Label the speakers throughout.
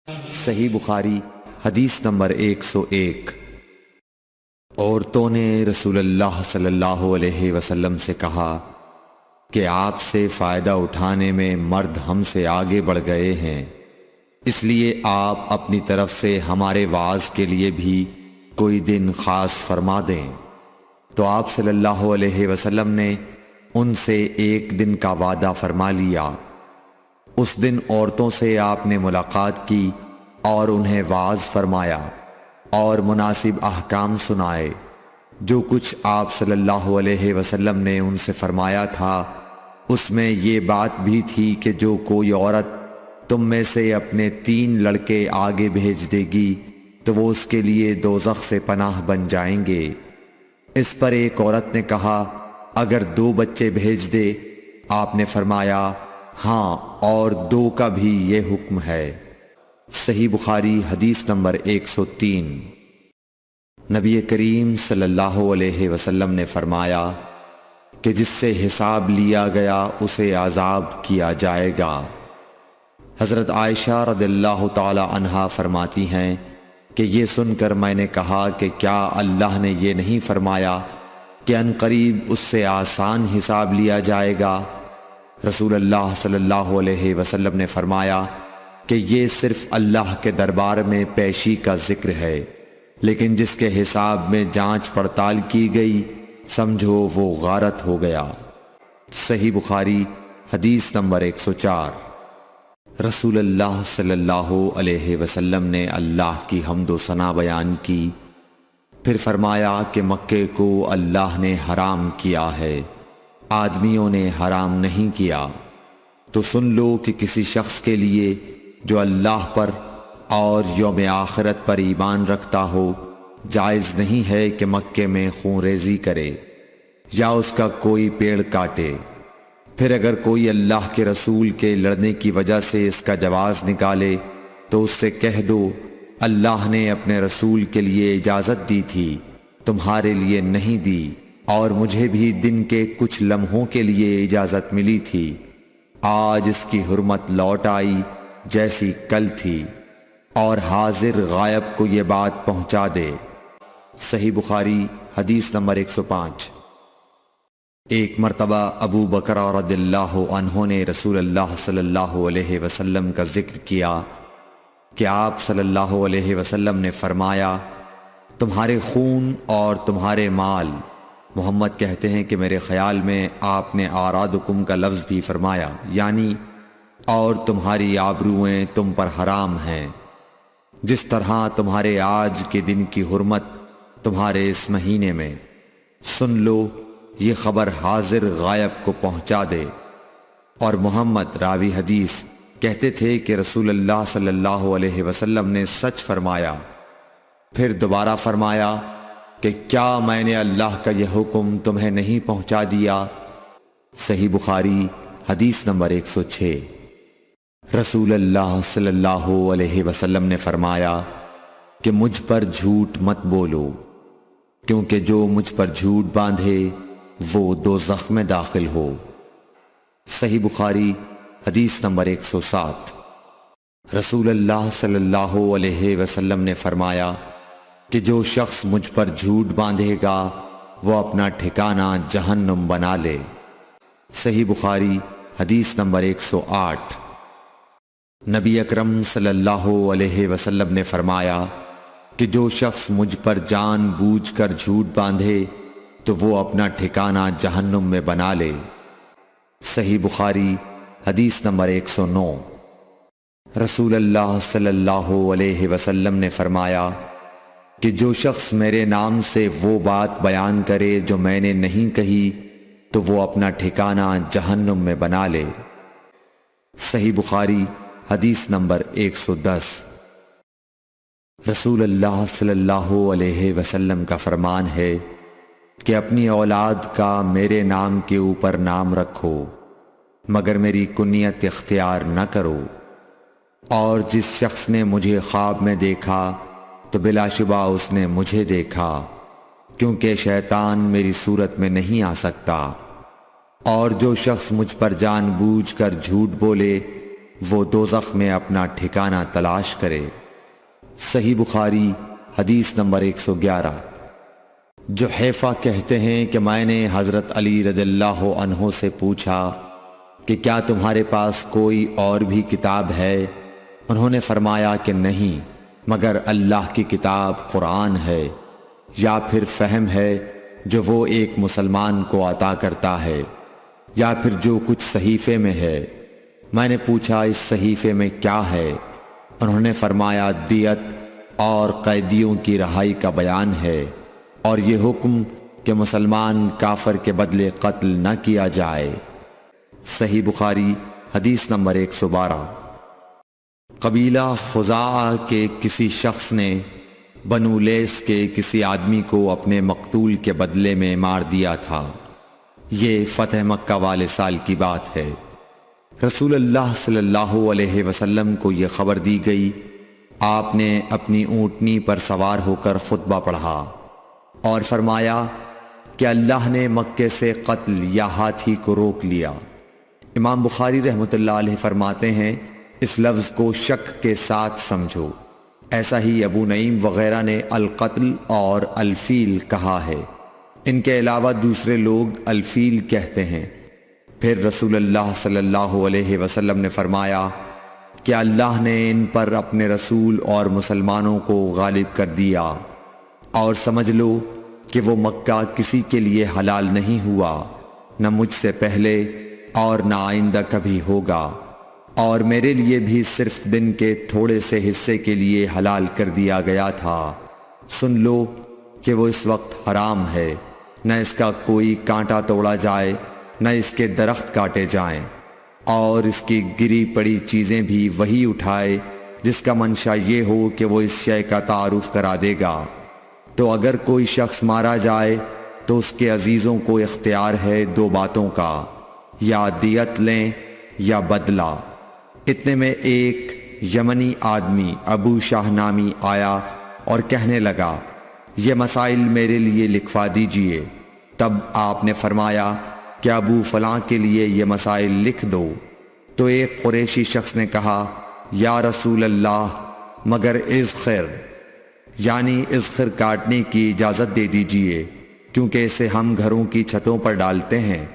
Speaker 1: صحیح بخاری حدیث نمبر 101۔ عورتوں نے رسول اللہ صلی اللہ علیہ وسلم سے کہا کہ آپ سے فائدہ اٹھانے میں مرد ہم سے آگے بڑھ گئے ہیں، اس لیے آپ اپنی طرف سے ہمارے وعظ کے لیے بھی کوئی دن خاص فرما دیں۔ تو آپ صلی اللہ علیہ وسلم نے ان سے ایک دن کا وعدہ فرما لیا۔ اس دن عورتوں سے آپ نے ملاقات کی اور انہیں وعظ فرمایا اور مناسب احکام سنائے۔ جو کچھ آپ صلی اللہ علیہ وسلم نے ان سے فرمایا تھا اس میں یہ بات بھی تھی کہ جو کوئی عورت تم میں سے اپنے 3 لڑکے آگے بھیج دے گی تو وہ اس کے لیے دوزخ سے پناہ بن جائیں گے۔ اس پر ایک عورت نے کہا اگر 2 بچے بھیج دے؟ آپ نے فرمایا ہاں، اور 2 کا بھی یہ حکم ہے۔ صحیح بخاری حدیث نمبر 103۔ نبی کریم صلی اللہ علیہ وسلم نے فرمایا کہ جس سے حساب لیا گیا اسے عذاب کیا جائے گا۔ حضرت عائشہ رضی اللہ تعالی عنہا فرماتی ہیں کہ یہ سن کر میں نے کہا کہ کیا اللہ نے یہ نہیں فرمایا کہ ان قریب اس سے آسان حساب لیا جائے گا؟ رسول اللہ صلی اللہ علیہ وسلم نے فرمایا کہ یہ صرف اللہ کے دربار میں پیشی کا ذکر ہے، لیکن جس کے حساب میں جانچ پڑتال کی گئی سمجھو وہ غارت ہو گیا۔ صحیح بخاری حدیث نمبر 104۔ رسول اللہ صلی اللہ علیہ وسلم نے اللہ کی حمد و ثنا بیان کی، پھر فرمایا کہ مکے کو اللہ نے حرام کیا ہے، آدمیوں نے حرام نہیں کیا۔ تو سن لو کہ کسی شخص کے لیے جو اللہ پر اور یوم آخرت پر ایمان رکھتا ہو جائز نہیں ہے کہ مکے میں خون ریزی کرے یا اس کا کوئی پیڑ کاٹے۔ پھر اگر کوئی اللہ کے رسول کے لڑنے کی وجہ سے اس کا جواز نکالے تو اس سے کہہ دو اللہ نے اپنے رسول کے لیے اجازت دی تھی، تمہارے لیے نہیں دی، اور مجھے بھی دن کے کچھ لمحوں کے لیے اجازت ملی تھی، آج اس کی حرمت لوٹ آئی جیسی کل تھی، اور حاضر غائب کو یہ بات پہنچا دے۔ صحیح بخاری حدیث نمبر 105۔ ایک مرتبہ ابو بکر رضی اللہ عنہ نے رسول اللہ صلی اللہ علیہ وسلم کا ذکر کیا کہ آپ صلی اللہ علیہ وسلم نے فرمایا تمہارے خون اور تمہارے مال، محمد کہتے ہیں کہ میرے خیال میں آپ نے آرادکم کا لفظ بھی فرمایا، یعنی اور تمہاری آبروئیں تم پر حرام ہیں، جس طرح تمہارے آج کے دن کی حرمت تمہارے اس مہینے میں۔ سن لو یہ خبر حاضر غائب کو پہنچا دے۔ اور محمد راوی حدیث کہتے تھے کہ رسول اللہ صلی اللہ علیہ وسلم نے سچ فرمایا۔ پھر دوبارہ فرمایا کہ کیا میں نے اللہ کا یہ حکم تمہیں نہیں پہنچا دیا؟ صحیح بخاری حدیث نمبر 106۔ رسول اللہ صلی اللہ علیہ وسلم نے فرمایا کہ مجھ پر جھوٹ مت بولو، کیونکہ جو مجھ پر جھوٹ باندھے وہ دوزخ میں داخل ہو۔ صحیح بخاری حدیث نمبر 107۔ رسول اللہ صلی اللہ علیہ وسلم نے فرمایا کہ جو شخص مجھ پر جھوٹ باندھے گا وہ اپنا ٹھکانہ جہنم بنا لے۔ صحیح بخاری حدیث نمبر 108۔ نبی اکرم صلی اللہ علیہ وسلم نے فرمایا کہ جو شخص مجھ پر جان بوجھ کر جھوٹ باندھے تو وہ اپنا ٹھکانہ جہنم میں بنا لے۔ صحیح بخاری حدیث نمبر 109۔ رسول اللہ صلی اللہ علیہ وسلم نے فرمایا کہ جو شخص میرے نام سے وہ بات بیان کرے جو میں نے نہیں کہی تو وہ اپنا ٹھکانہ جہنم میں بنا لے۔ صحیح بخاری حدیث نمبر 110۔ رسول اللہ صلی اللہ علیہ وسلم کا فرمان ہے کہ اپنی اولاد کا میرے نام کے اوپر نام رکھو مگر میری کنیت اختیار نہ کرو، اور جس شخص نے مجھے خواب میں دیکھا تو بلا شبہ اس نے مجھے دیکھا، کیونکہ شیطان میری صورت میں نہیں آ سکتا، اور جو شخص مجھ پر جان بوجھ کر جھوٹ بولے وہ دوزخ میں اپنا ٹھکانہ تلاش کرے۔ صحیح بخاری حدیث نمبر 111۔ جحیفہ کہتے ہیں کہ میں نے حضرت علی رضی اللہ عنہ سے پوچھا کہ کیا تمہارے پاس کوئی اور بھی کتاب ہے؟ انہوں نے فرمایا کہ نہیں مگر اللہ کی کتاب قرآن ہے، یا پھر فہم ہے جو وہ ایک مسلمان کو عطا کرتا ہے، یا پھر جو کچھ صحیفے میں ہے۔ میں نے پوچھا اس صحیفے میں کیا ہے؟ انہوں نے فرمایا دیت اور قیدیوں کی رہائی کا بیان ہے، اور یہ حکم کہ مسلمان کافر کے بدلے قتل نہ کیا جائے۔ صحیح بخاری حدیث نمبر 112۔ قبیلہ خزاعہ کے کسی شخص نے بنو لیس کے کسی آدمی کو اپنے مقتول کے بدلے میں مار دیا تھا۔ یہ فتح مکہ والے سال کی بات ہے۔ رسول اللہ صلی اللہ علیہ وسلم کو یہ خبر دی گئی۔ آپ نے اپنی اونٹنی پر سوار ہو کر خطبہ پڑھا اور فرمایا کہ اللہ نے مکے سے قتل یا ہاتھی کو روک لیا۔ امام بخاری رحمۃ اللہ علیہ فرماتے ہیں اس لفظ کو شک کے ساتھ سمجھو۔ ایسا ہی ابو نعیم وغیرہ نے القتل اور الفیل کہا ہے، ان کے علاوہ دوسرے لوگ الفیل کہتے ہیں۔ پھر رسول اللہ صلی اللہ علیہ وسلم نے فرمایا کہ اللہ نے ان پر اپنے رسول اور مسلمانوں کو غالب کر دیا، اور سمجھ لو کہ وہ مکہ کسی کے لیے حلال نہیں ہوا، نہ مجھ سے پہلے اور نہ آئندہ کبھی ہوگا، اور میرے لیے بھی صرف دن کے تھوڑے سے حصے کے لیے حلال کر دیا گیا تھا۔ سن لو کہ وہ اس وقت حرام ہے، نہ اس کا کوئی کانٹا توڑا جائے نہ اس کے درخت کاٹے جائیں، اور اس کی گری پڑی چیزیں بھی وہی اٹھائے جس کا منشا یہ ہو کہ وہ اس شے کا تعارف کرا دے گا۔ تو اگر کوئی شخص مارا جائے تو اس کے عزیزوں کو اختیار ہے دو باتوں کا، یا دیت لیں یا بدلہ۔ اتنے میں ایک یمنی آدمی ابو شاہ نامی آیا اور کہنے لگا یہ مسائل میرے لیے لکھوا دیجئے۔ تب آپ نے فرمایا کہ ابو فلاں کے لیے یہ مسائل لکھ دو۔ تو ایک قریشی شخص نے کہا یا رسول اللہ مگر اذخر، یعنی اذخر کاٹنے کی اجازت دے دیجئے، کیونکہ اسے ہم گھروں کی چھتوں پر ڈالتے ہیں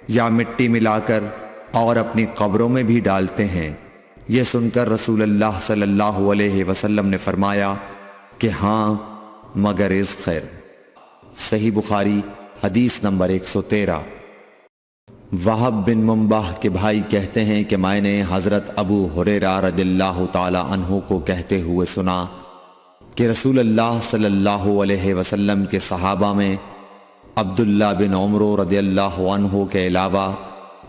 Speaker 1: یا مٹی ملا کر اور اپنی قبروں میں بھی ڈالتے ہیں۔ یہ سن کر رسول اللہ صلی اللہ علیہ وسلم نے فرمایا کہ ہاں مگر اذخر۔ صحیح بخاری حدیث نمبر 113۔ وہب بن منبح کے بھائی کہتے ہیں کہ میں نے حضرت ابو ہریرہ رضی اللہ تعالی عنہ کو کہتے ہوئے سنا کہ رسول اللہ صلی اللہ علیہ وسلم کے صحابہ میں عبداللہ بن عمر رضی اللہ عنہ کے علاوہ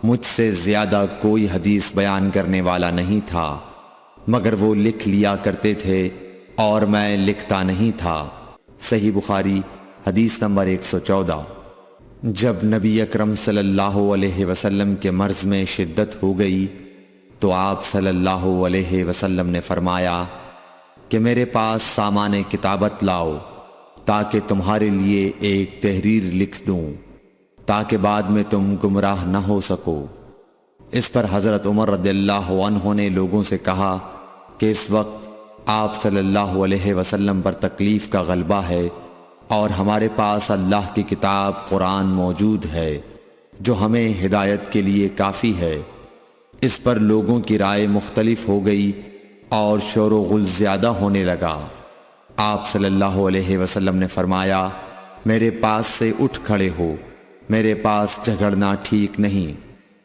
Speaker 1: مجھ سے زیادہ کوئی حدیث بیان کرنے والا نہیں تھا، مگر وہ لکھ لیا کرتے تھے اور میں لکھتا نہیں تھا۔ صحیح بخاری حدیث نمبر 114۔ جب نبی اکرم صلی اللہ علیہ وسلم کے مرض میں شدت ہو گئی تو آپ صلی اللہ علیہ وسلم نے فرمایا کہ میرے پاس سامان کتابت لاؤ تاکہ تمہارے لیے ایک تحریر لکھ دوں، تاکہ بعد میں تم گمراہ نہ ہو سکو۔ اس پر حضرت عمر رضی اللہ عنہ نے لوگوں سے کہا کہ اس وقت آپ صلی اللہ علیہ وسلم پر تکلیف کا غلبہ ہے، اور ہمارے پاس اللہ کی کتاب قرآن موجود ہے جو ہمیں ہدایت کے لیے کافی ہے۔ اس پر لوگوں کی رائے مختلف ہو گئی اور شور و غل زیادہ ہونے لگا۔ آپ صلی اللہ علیہ وسلم نے فرمایا میرے پاس سے اٹھ کھڑے ہو، میرے پاس جھگڑنا ٹھیک نہیں۔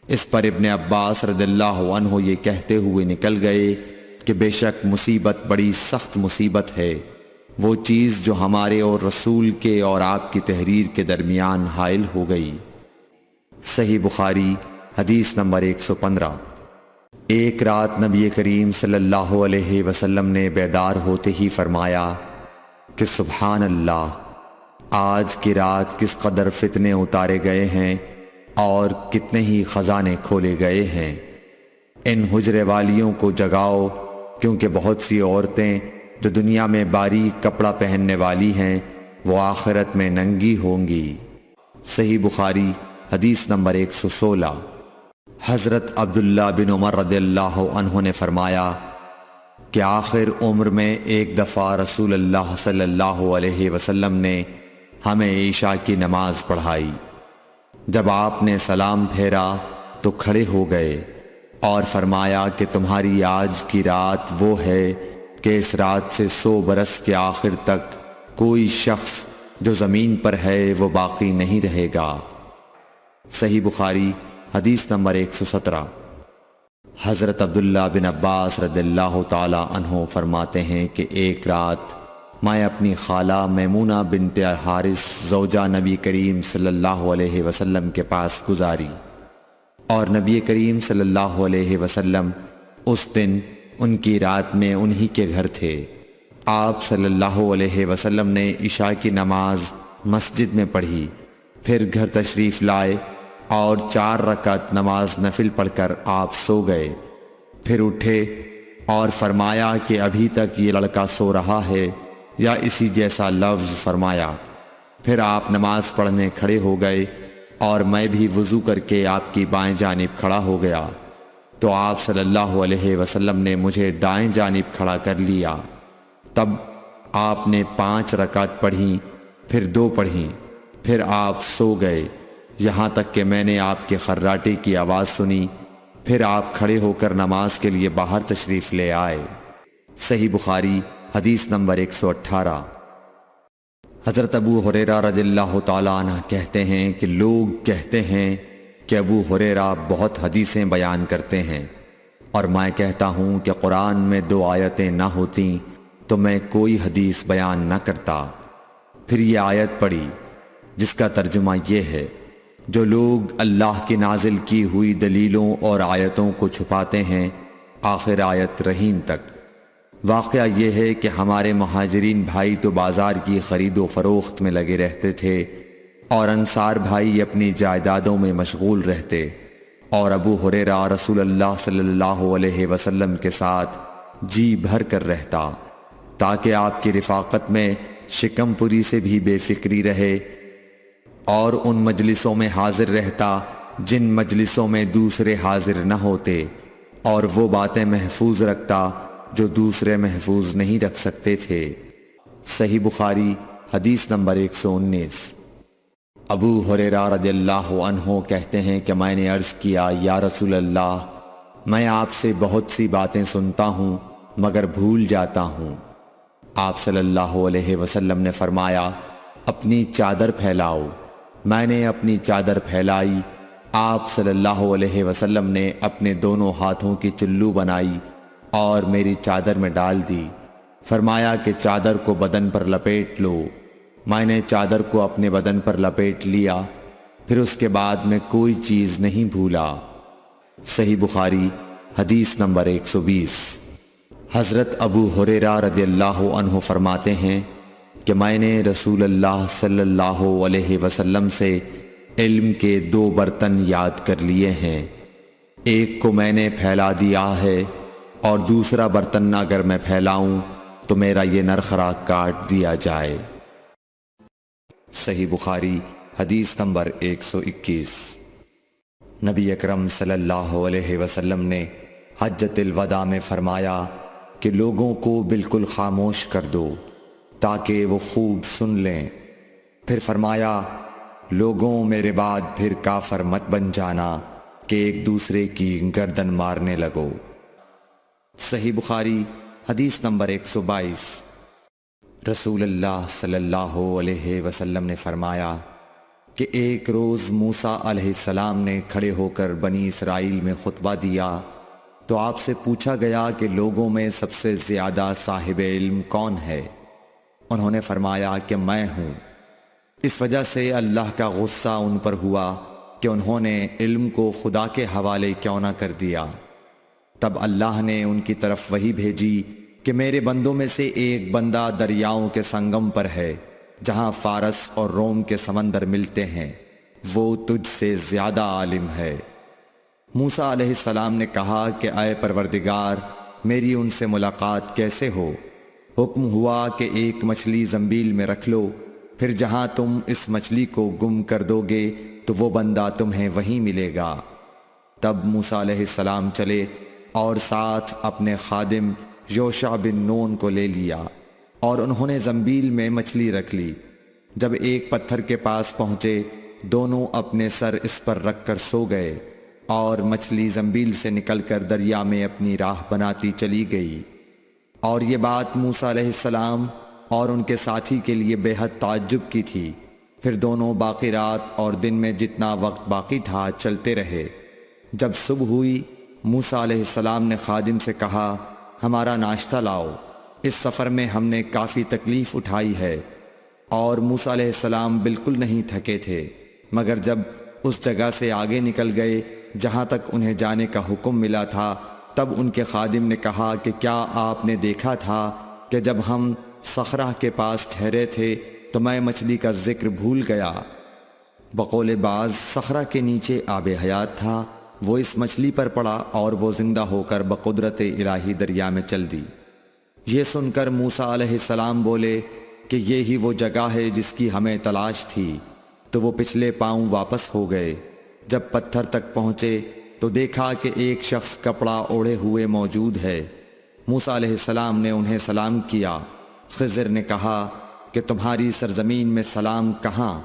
Speaker 1: اس پر ابن عباس رضی اللہ عنہ یہ کہتے ہوئے نکل گئے کہ بے شک مصیبت بڑی سخت مصیبت ہے، وہ چیز جو ہمارے اور رسول کے اور آپ کی تحریر کے درمیان حائل ہو گئی۔ صحیح بخاری حدیث نمبر 115۔ ایک رات نبی کریم صلی اللہ علیہ وسلم نے بیدار ہوتے ہی فرمایا کہ سبحان اللہ، آج کی رات کس قدر فتنے اتارے گئے ہیں اور کتنے ہی خزانے کھولے گئے ہیں۔ ان حجرے والیوں کو جگاؤ، کیونکہ بہت سی عورتیں جو دنیا میں باریک کپڑا پہننے والی ہیں وہ آخرت میں ننگی ہوں گی۔ صحیح بخاری حدیث نمبر 116۔ حضرت عبداللہ بن عمر رضی اللہ عنہ نے فرمایا کہ آخر عمر میں ایک دفعہ رسول اللہ صلی اللہ علیہ وسلم نے ہمیں عشاء کی نماز پڑھائی۔ جب آپ نے سلام پھیرا تو کھڑے ہو گئے اور فرمایا کہ تمہاری آج کی رات وہ ہے کہ اس رات سے 100 برس کے آخر تک کوئی شخص جو زمین پر ہے وہ باقی نہیں رہے گا۔ صحیح بخاری حدیث نمبر 117۔ حضرت عبداللہ بن عباس رضی اللہ تعالی عنہ فرماتے ہیں کہ ایک رات میں اپنی خالہ میمونہ بنت حارث زوجہ نبی کریم صلی اللہ علیہ وسلم کے پاس گزاری، اور نبی کریم صلی اللہ علیہ وسلم اس دن ان کی رات میں انہی کے گھر تھے۔ آپ صلی اللہ علیہ وسلم نے عشاء کی نماز مسجد میں پڑھی، پھر گھر تشریف لائے اور 4 رکعت نماز نفل پڑھ کر آپ سو گئے۔ پھر اٹھے اور فرمایا کہ ابھی تک یہ لڑکا سو رہا ہے یا اسی جیسا لفظ فرمایا۔ پھر آپ نماز پڑھنے کھڑے ہو گئے اور میں بھی وضو کر کے آپ کی بائیں جانب کھڑا ہو گیا، تو آپ صلی اللہ علیہ وسلم نے مجھے دائیں جانب کھڑا کر لیا۔ تب آپ نے 5 رکعت پڑھیں، پھر 2 پڑھیں، پھر آپ سو گئے، یہاں تک کہ میں نے آپ کے خراٹے کی آواز سنی۔ پھر آپ کھڑے ہو کر نماز کے لیے باہر تشریف لے آئے۔ صحیح بخاری حدیث نمبر 118۔ حضرت ابو ہریرہ رضی اللہ تعالیٰ عنہ کہتے ہیں کہ لوگ کہتے ہیں کہ ابو ہریرہ بہت حدیثیں بیان کرتے ہیں، اور میں کہتا ہوں کہ قرآن میں 2 آیتیں نہ ہوتیں تو میں کوئی حدیث بیان نہ کرتا۔ پھر یہ آیت پڑھی جس کا ترجمہ یہ ہے، جو لوگ اللہ کی نازل کی ہوئی دلیلوں اور آیتوں کو چھپاتے ہیں، آخر آیت رحیم تک۔ واقعہ یہ ہے کہ ہمارے مہاجرین بھائی تو بازار کی خرید و فروخت میں لگے رہتے تھے، اور انصار بھائی اپنی جائیدادوں میں مشغول رہتے، اور ابو ہریرہ رسول اللہ صلی اللہ علیہ وسلم کے ساتھ جی بھر کر رہتا، تاکہ آپ کی رفاقت میں شکم پوری سے بھی بے فکری رہے، اور ان مجلسوں میں حاضر رہتا جن مجلسوں میں دوسرے حاضر نہ ہوتے، اور وہ باتیں محفوظ رکھتا جو دوسرے محفوظ نہیں رکھ سکتے تھے۔ صحیح بخاری حدیث نمبر 119۔ ابو ہریرہ رضی اللہ عنہ کہتے ہیں کہ میں نے عرض کیا، یا رسول اللہ، میں آپ سے بہت سی باتیں سنتا ہوں مگر بھول جاتا ہوں۔ آپ صلی اللہ علیہ وسلم نے فرمایا، اپنی چادر پھیلاؤ۔ میں نے اپنی چادر پھیلائی۔ آپ صلی اللہ علیہ وسلم نے اپنے دونوں ہاتھوں کی چلو بنائی اور میری چادر میں ڈال دی، فرمایا کہ چادر کو بدن پر لپیٹ لو۔ میں نے چادر کو اپنے بدن پر لپیٹ لیا، پھر اس کے بعد میں کوئی چیز نہیں بھولا۔ صحیح بخاری حدیث نمبر 120۔ حضرت ابو ہریرہ رضی اللہ عنہ فرماتے ہیں کہ میں نے رسول اللہ صلی اللہ علیہ وسلم سے علم کے 2 برتن یاد کر لیے ہیں، ایک کو میں نے پھیلا دیا ہے، اور دوسرا برتن اگر میں پھیلاؤں تو میرا یہ نرخرا کاٹ دیا جائے۔ صحیح بخاری حدیث نمبر 121۔ نبی اکرم صلی اللہ علیہ وسلم نے حجۃ الوداع میں فرمایا کہ لوگوں کو بالکل خاموش کر دو تاکہ وہ خوب سن لیں۔ پھر فرمایا، لوگوں میرے بعد پھر کافر مت بن جانا کہ ایک دوسرے کی گردن مارنے لگو۔ صحیح بخاری حدیث نمبر 122۔ رسول اللہ صلی اللہ علیہ وسلم نے فرمایا کہ ایک روز موسیٰ علیہ السلام نے کھڑے ہو کر بنی اسرائیل میں خطبہ دیا، تو آپ سے پوچھا گیا کہ لوگوں میں سب سے زیادہ صاحب علم کون ہے؟ انہوں نے فرمایا کہ میں ہوں۔ اس وجہ سے اللہ کا غصہ ان پر ہوا کہ انہوں نے علم کو خدا کے حوالے کیوں نہ کر دیا۔ تب اللہ نے ان کی طرف وحی بھیجی کہ میرے بندوں میں سے ایک بندہ دریاؤں کے سنگم پر ہے، جہاں فارس اور روم کے سمندر ملتے ہیں، وہ تجھ سے زیادہ عالم ہے۔ موسیٰ علیہ السلام نے کہا کہ اے پروردگار، میری ان سے ملاقات کیسے ہو؟ حکم ہوا کہ ایک مچھلی زنبیل میں رکھ لو، پھر جہاں تم اس مچھلی کو گم کر دو گے تو وہ بندہ تمہیں وہیں ملے گا۔ تب موسیٰ علیہ السلام چلے اور ساتھ اپنے خادم یوشع بن نون کو لے لیا، اور انہوں نے زنبیل میں مچھلی رکھ لی۔ جب ایک پتھر کے پاس پہنچے، دونوں اپنے سر اس پر رکھ کر سو گئے، اور مچھلی زنبیل سے نکل کر دریا میں اپنی راہ بناتی چلی گئی۔ اور یہ بات موسیٰ علیہ السلام اور ان کے ساتھی کے لیے بے حد تعجب کی تھی۔ پھر دونوں باقی رات اور دن میں جتنا وقت باقی تھا چلتے رہے۔ جب صبح ہوئی، موسیٰ علیہ السلام نے خادم سے کہا، ہمارا ناشتہ لاؤ، اس سفر میں ہم نے کافی تکلیف اٹھائی ہے۔ اور موسیٰ علیہ السلام بالکل نہیں تھکے تھے، مگر جب اس جگہ سے آگے نکل گئے جہاں تک انہیں جانے کا حکم ملا تھا، تب ان کے خادم نے کہا کہ کیا آپ نے دیکھا تھا کہ جب ہم صخرہ کے پاس ٹھہرے تھے تو میں مچھلی کا ذکر بھول گیا؟ بقول بعض صخرہ کے نیچے آب حیات تھا، وہ اس مچھلی پر پڑا اور وہ زندہ ہو کر بقدرت الہی دریا میں چل دی۔ یہ سن کر موسیٰ علیہ السلام بولے کہ یہی وہ جگہ ہے جس کی ہمیں تلاش تھی، تو وہ پچھلے پاؤں واپس ہو گئے۔ جب پتھر تک پہنچے تو دیکھا کہ ایک شخص کپڑا اوڑھے ہوئے موجود ہے۔ موسیٰ علیہ السلام نے انہیں سلام کیا۔ خضر نے کہا کہ تمہاری سرزمین میں سلام کہاں؟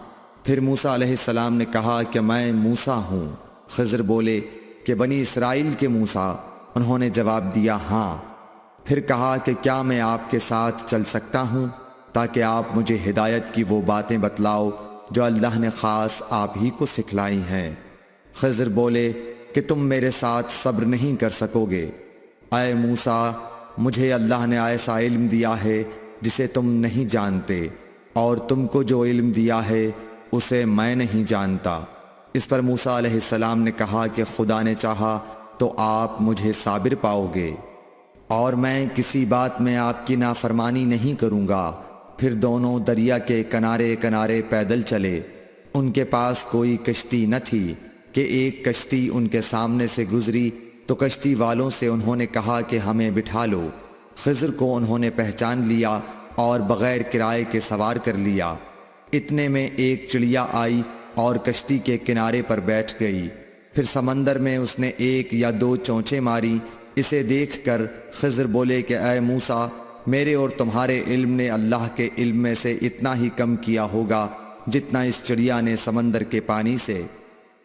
Speaker 1: پھر موسیٰ علیہ السلام نے کہا کہ میں موسیٰ ہوں۔ خضر بولے کہ بنی اسرائیل کے موسیٰ؟ انہوں نے جواب دیا ہاں۔ پھر کہا کہ کیا میں آپ کے ساتھ چل سکتا ہوں تاکہ آپ مجھے ہدایت کی وہ باتیں بتلاؤ جو اللہ نے خاص آپ ہی کو سکھلائی ہیں؟ خضر بولے کہ تم میرے ساتھ صبر نہیں کر سکو گے۔ اے موسیٰ، مجھے اللہ نے ایسا علم دیا ہے جسے تم نہیں جانتے، اور تم کو جو علم دیا ہے اسے میں نہیں جانتا۔ اس پر موسیٰ علیہ السلام نے کہا کہ خدا نے چاہا تو آپ مجھے صابر پاؤ گے، اور میں کسی بات میں آپ کی نافرمانی نہیں کروں گا۔ پھر دونوں دریا کے کنارے کنارے پیدل چلے۔ ان کے پاس کوئی کشتی نہ تھی کہ ایک کشتی ان کے سامنے سے گزری تو کشتی والوں سے انہوں نے کہا کہ ہمیں بٹھا لو۔ خضر کو انہوں نے پہچان لیا اور بغیر کرائے کے سوار کر لیا۔ اتنے میں ایک چڑیا آئی اور کشتی کے کنارے پر بیٹھ گئی۔ پھر سمندر میں اس نے ایک یا دو چونچیں ماری۔ اسے دیکھ کر خضر بولے کہ اے موسیٰ، میرے اور تمہارے علم نے اللہ کے علم میں سے اتنا ہی کم کیا ہوگا جتنا اس چڑیا نے سمندر کے پانی سے۔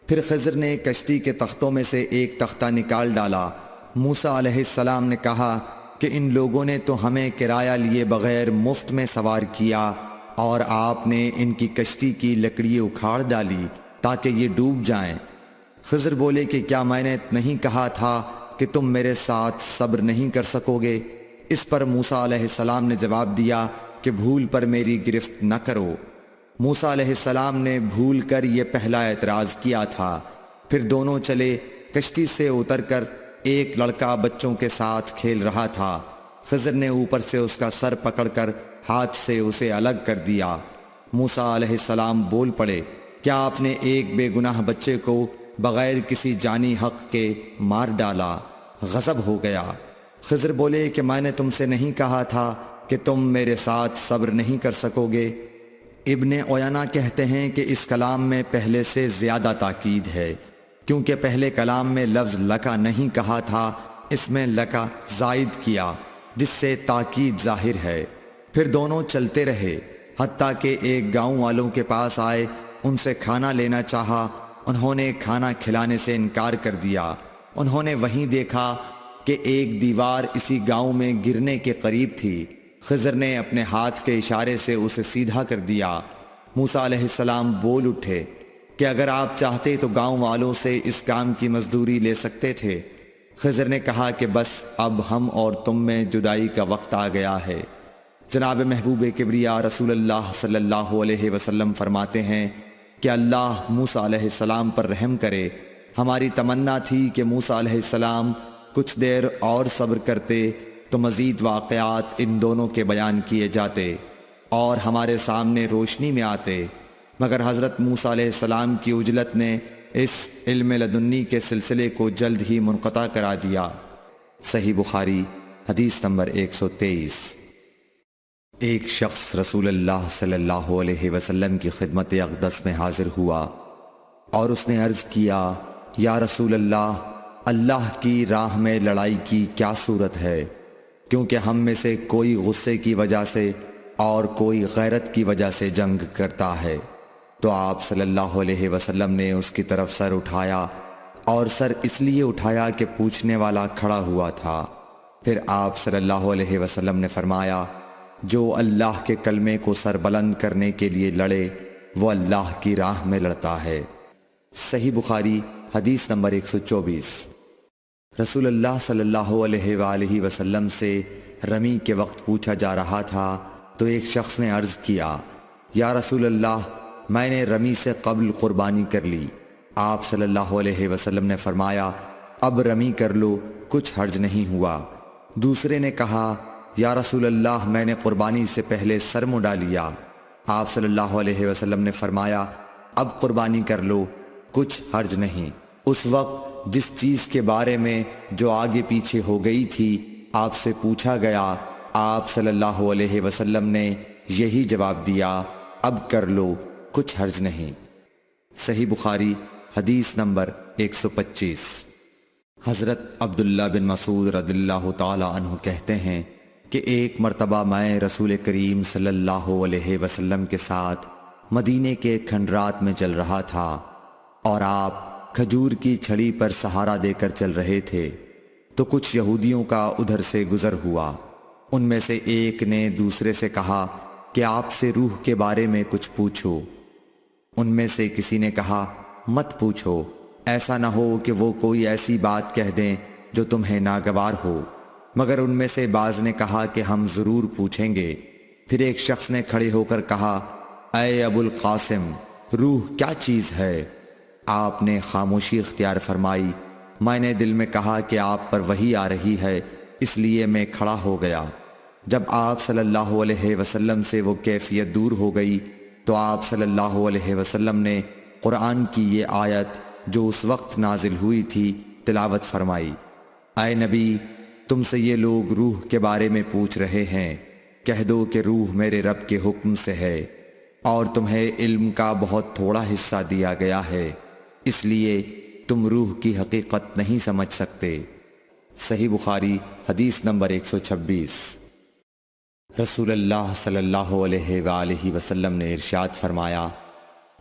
Speaker 1: پھر خضر نے کشتی کے تختوں میں سے ایک تختہ نکال ڈالا۔ موسیٰ علیہ السلام نے کہا کہ ان لوگوں نے تو ہمیں کرایہ لیے بغیر مفت میں سوار کیا، اور آپ نے ان کی کشتی کی لکڑی اکھاڑ ڈالی تاکہ یہ ڈوب جائیں۔ خضر بولے کہ کیا میں نے نہیں کہا تھا کہ تم میرے ساتھ صبر نہیں کر سکو گے؟ اس پر موسیٰ علیہ السلام نے جواب دیا کہ بھول پر میری گرفت نہ کرو۔ موسیٰ علیہ السلام نے بھول کر یہ پہلا اعتراض کیا تھا۔ پھر دونوں چلے۔ کشتی سے اتر کر ایک لڑکا بچوں کے ساتھ کھیل رہا تھا۔ خضر نے اوپر سے اس کا سر پکڑ کر ہاتھ سے اسے الگ کر دیا۔ موسیٰ علیہ السلام بول پڑے، کیا آپ نے ایک بے گناہ بچے کو بغیر کسی جانی حق کے مار ڈالا؟ غضب ہو گیا۔ خضر بولے کہ میں نے تم سے نہیں کہا تھا کہ تم میرے ساتھ صبر نہیں کر سکو گے؟ ابن عیینہ کہتے ہیں کہ اس کلام میں پہلے سے زیادہ تاکید ہے، کیونکہ پہلے کلام میں لفظ لکا نہیں کہا تھا، اس میں لکا زائد کیا، جس سے تاکید ظاہر ہے۔ پھر دونوں چلتے رہے، حتیٰ کہ ایک گاؤں والوں کے پاس آئے، ان سے کھانا لینا چاہا۔ انہوں نے کھانا کھلانے سے انکار کر دیا۔ انہوں نے وہیں دیکھا کہ ایک دیوار اسی گاؤں میں گرنے کے قریب تھی۔ خضر نے اپنے ہاتھ کے اشارے سے اسے سیدھا کر دیا۔ موسیٰ علیہ السلام بول اٹھے کہ اگر آپ چاہتے تو گاؤں والوں سے اس کام کی مزدوری لے سکتے تھے۔ خضر نے کہا کہ بس اب ہم اور تم میں جدائی کا وقت آ گیا ہے۔ جناب محبوب کبریا رسول اللہ صلی اللہ علیہ وسلم فرماتے ہیں کہ اللہ موسیٰ علیہ السلام پر رحم کرے۔ ہماری تمنا تھی کہ موسیٰ علیہ السلام کچھ دیر اور صبر کرتے تو مزید واقعات ان دونوں کے بیان کیے جاتے اور ہمارے سامنے روشنی میں آتے، مگر حضرت موسیٰ علیہ السلام کی عجلت نے اس علم لدنی کے سلسلے کو جلد ہی منقطع کرا دیا۔ صحیح بخاری حدیث نمبر 123۔ ایک شخص رسول اللہ صلی اللہ علیہ وسلم کی خدمت اقدس میں حاضر ہوا اور اس نے عرض کیا، یا رسول اللہ کی راہ میں لڑائی کی کیا صورت ہے؟ کیونکہ ہم میں سے کوئی غصے کی وجہ سے اور کوئی غیرت کی وجہ سے جنگ کرتا ہے۔ تو آپ صلی اللہ علیہ وسلم نے اس کی طرف سر اٹھایا، اور سر اس لیے اٹھایا کہ پوچھنے والا کھڑا ہوا تھا۔ پھر آپ صلی اللہ علیہ وسلم نے فرمایا، جو اللہ کے کلمے کو سر بلند کرنے کے لیے لڑے وہ اللہ کی راہ میں لڑتا ہے۔ صحیح بخاری حدیث نمبر 124۔ رسول اللہ صلی اللہ علیہ وآلہ وسلم سے رمی کے وقت پوچھا جا رہا تھا تو ایک شخص نے عرض کیا، یا رسول اللہ، میں نے رمی سے قبل قربانی کر لی۔ آپ صلی اللہ علیہ وسلم نے فرمایا، اب رمی کر لو، کچھ حرج نہیں ہوا۔ دوسرے نے کہا، یا رسول اللہ، میں نے قربانی سے پہلے سر منڈا لیا۔ آپ صلی اللہ علیہ وسلم نے فرمایا، اب قربانی کر لو، کچھ حرج نہیں۔ اس وقت جس چیز کے بارے میں جو آگے پیچھے ہو گئی تھی آپ سے پوچھا گیا، آپ صلی اللہ علیہ وسلم نے یہی جواب دیا، اب کر لو، کچھ حرج نہیں۔ صحیح بخاری حدیث نمبر 125۔ حضرت عبداللہ بن مسعود رضی اللہ تعالی عنہ کہتے ہیں کہ ایک مرتبہ میں رسول کریم صلی اللہ علیہ وسلم کے ساتھ مدینے کے کھنڈرات میں چل رہا تھا، اور آپ کھجور کی چھڑی پر سہارا دے کر چل رہے تھے، تو کچھ یہودیوں کا ادھر سے گزر ہوا۔ ان میں سے ایک نے دوسرے سے کہا کہ آپ سے روح کے بارے میں کچھ پوچھو۔ ان میں سے کسی نے کہا، مت پوچھو، ایسا نہ ہو کہ وہ کوئی ایسی بات کہہ دیں جو تمہیں ناگوار ہو۔ مگر ان میں سے بعض نے کہا کہ ہم ضرور پوچھیں گے۔ پھر ایک شخص نے کھڑے ہو کر کہا، اے ابو القاسم، روح کیا چیز ہے؟ آپ نے خاموشی اختیار فرمائی۔ میں نے دل میں کہا کہ آپ پر وحی آ رہی ہے، اس لیے میں کھڑا ہو گیا۔ جب آپ صلی اللہ علیہ وسلم سے وہ کیفیت دور ہو گئی تو آپ صلی اللہ علیہ وسلم نے قرآن کی یہ آیت جو اس وقت نازل ہوئی تھی تلاوت فرمائی، اے نبی، تم سے یہ لوگ روح کے بارے میں پوچھ رہے ہیں، کہہ دو کہ روح میرے رب کے حکم سے ہے، اور تمہیں علم کا بہت تھوڑا حصہ دیا گیا ہے، اس لیے تم روح کی حقیقت نہیں سمجھ سکتے۔ صحیح بخاری حدیث نمبر 126۔ رسول اللہ صلی اللہ علیہ وآلہ وسلم نے ارشاد فرمایا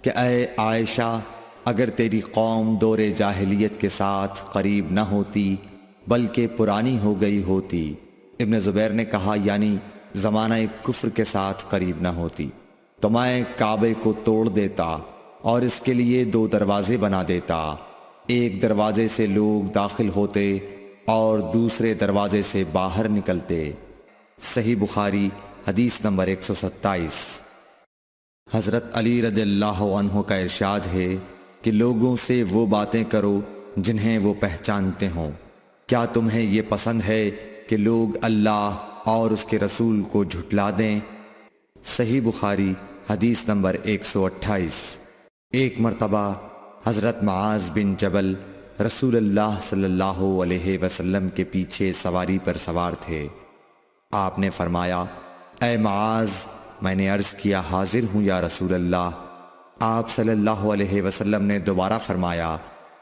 Speaker 1: کہ اے عائشہ، اگر تیری قوم دور جاہلیت کے ساتھ قریب نہ ہوتی بلکہ پرانی ہو گئی ہوتی، ابن زبیر نے کہا یعنی زمانہ کفر کے ساتھ قریب نہ ہوتی، تو میں کعبے کو توڑ دیتا اور اس کے لیے 2 دروازے بنا دیتا، ایک دروازے سے لوگ داخل ہوتے اور دوسرے دروازے سے باہر نکلتے۔ صحیح بخاری حدیث نمبر 127۔ حضرت علی رضی اللہ عنہ کا ارشاد ہے کہ لوگوں سے وہ باتیں کرو جنہیں وہ پہچانتے ہوں۔ کیا تمہیں یہ پسند ہے کہ لوگ اللہ اور اس کے رسول کو جھٹلا دیں؟ صحیح بخاری حدیث نمبر 128۔ ایک مرتبہ حضرت معاذ بن جبل رسول اللہ صلی اللہ علیہ وسلم کے پیچھے سواری پر سوار تھے۔ آپ نے فرمایا، اے معاذ، میں نے عرض کیا، حاضر ہوں یا رسول اللہ۔ آپ صلی اللہ علیہ وسلم نے دوبارہ فرمایا،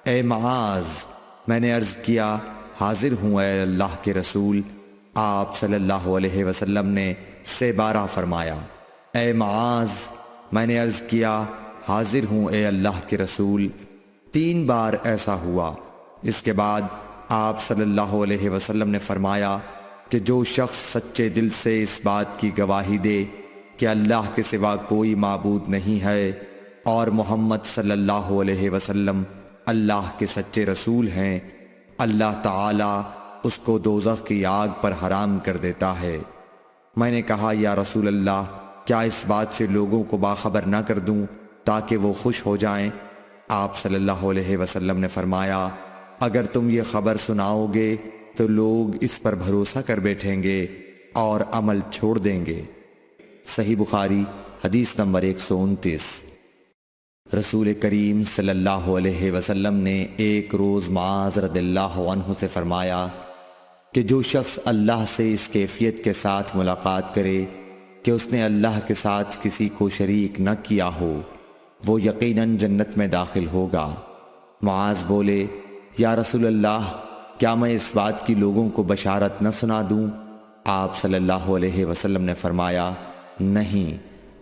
Speaker 1: اے معاذ، میں نے عرض کیا، حاضر ہوں اے اللہ کے رسول۔ آپ صلی اللہ علیہ وسلم نے 12 فرمایا، اے معاذ، میں نے عرض کیا، حاضر ہوں اے اللہ کے رسول۔ 3 بار ایسا ہوا۔ اس کے بعد آپ صلی اللہ علیہ وسلم نے فرمایا کہ جو شخص سچے دل سے اس بات کی گواہی دے کہ اللہ کے سوا کوئی معبود نہیں ہے اور محمد صلی اللہ علیہ وسلم اللہ کے سچے رسول ہیں، اللہ تعالیٰ اس کو دوزخ کی آگ پر حرام کر دیتا ہے۔ میں نے کہا، یا رسول اللہ، کیا اس بات سے لوگوں کو باخبر نہ کر دوں تاکہ وہ خوش ہو جائیں؟ آپ صلی اللہ علیہ وسلم نے فرمایا، اگر تم یہ خبر سناؤ گے تو لوگ اس پر بھروسہ کر بیٹھیں گے اور عمل چھوڑ دیں گے۔ صحیح بخاری حدیث نمبر 129۔ رسول کریم صلی اللہ علیہ وسلم نے ایک روز معاذ رضی اللہ عنہ سے فرمایا کہ جو شخص اللہ سے اس کیفیت کے ساتھ ملاقات کرے کہ اس نے اللہ کے ساتھ کسی کو شریک نہ کیا ہو، وہ یقیناً جنت میں داخل ہوگا۔ معاذ بولے، یا رسول اللہ، کیا میں اس بات کی لوگوں کو بشارت نہ سنا دوں؟ آپ صلی اللہ علیہ وسلم نے فرمایا، نہیں،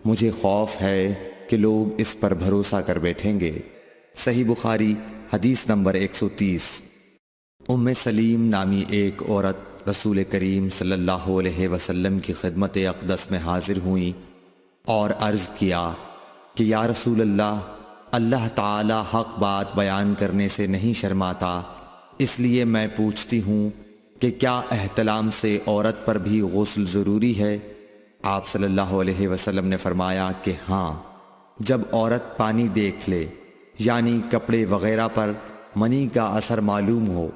Speaker 1: مجھے خوف ہے کہ لوگ اس پر بھروسہ کر بیٹھیں گے۔ صحیح بخاری حدیث نمبر 130۔ ام سلیم نامی ایک عورت رسول کریم صلی اللہ علیہ وسلم کی خدمت اقدس میں حاضر ہوئیں اور عرض کیا کہ یا رسول اللہ، اللہ تعالی حق بات بیان کرنے سے نہیں شرماتا، اس لیے میں پوچھتی ہوں کہ کیا احتلام سے عورت پر بھی غسل ضروری ہے؟ آپ صلی اللہ علیہ وسلم نے فرمایا کہ ہاں، جب عورت پانی دیکھ لے، یعنی کپڑے وغیرہ پر منی کا اثر معلوم ہو۔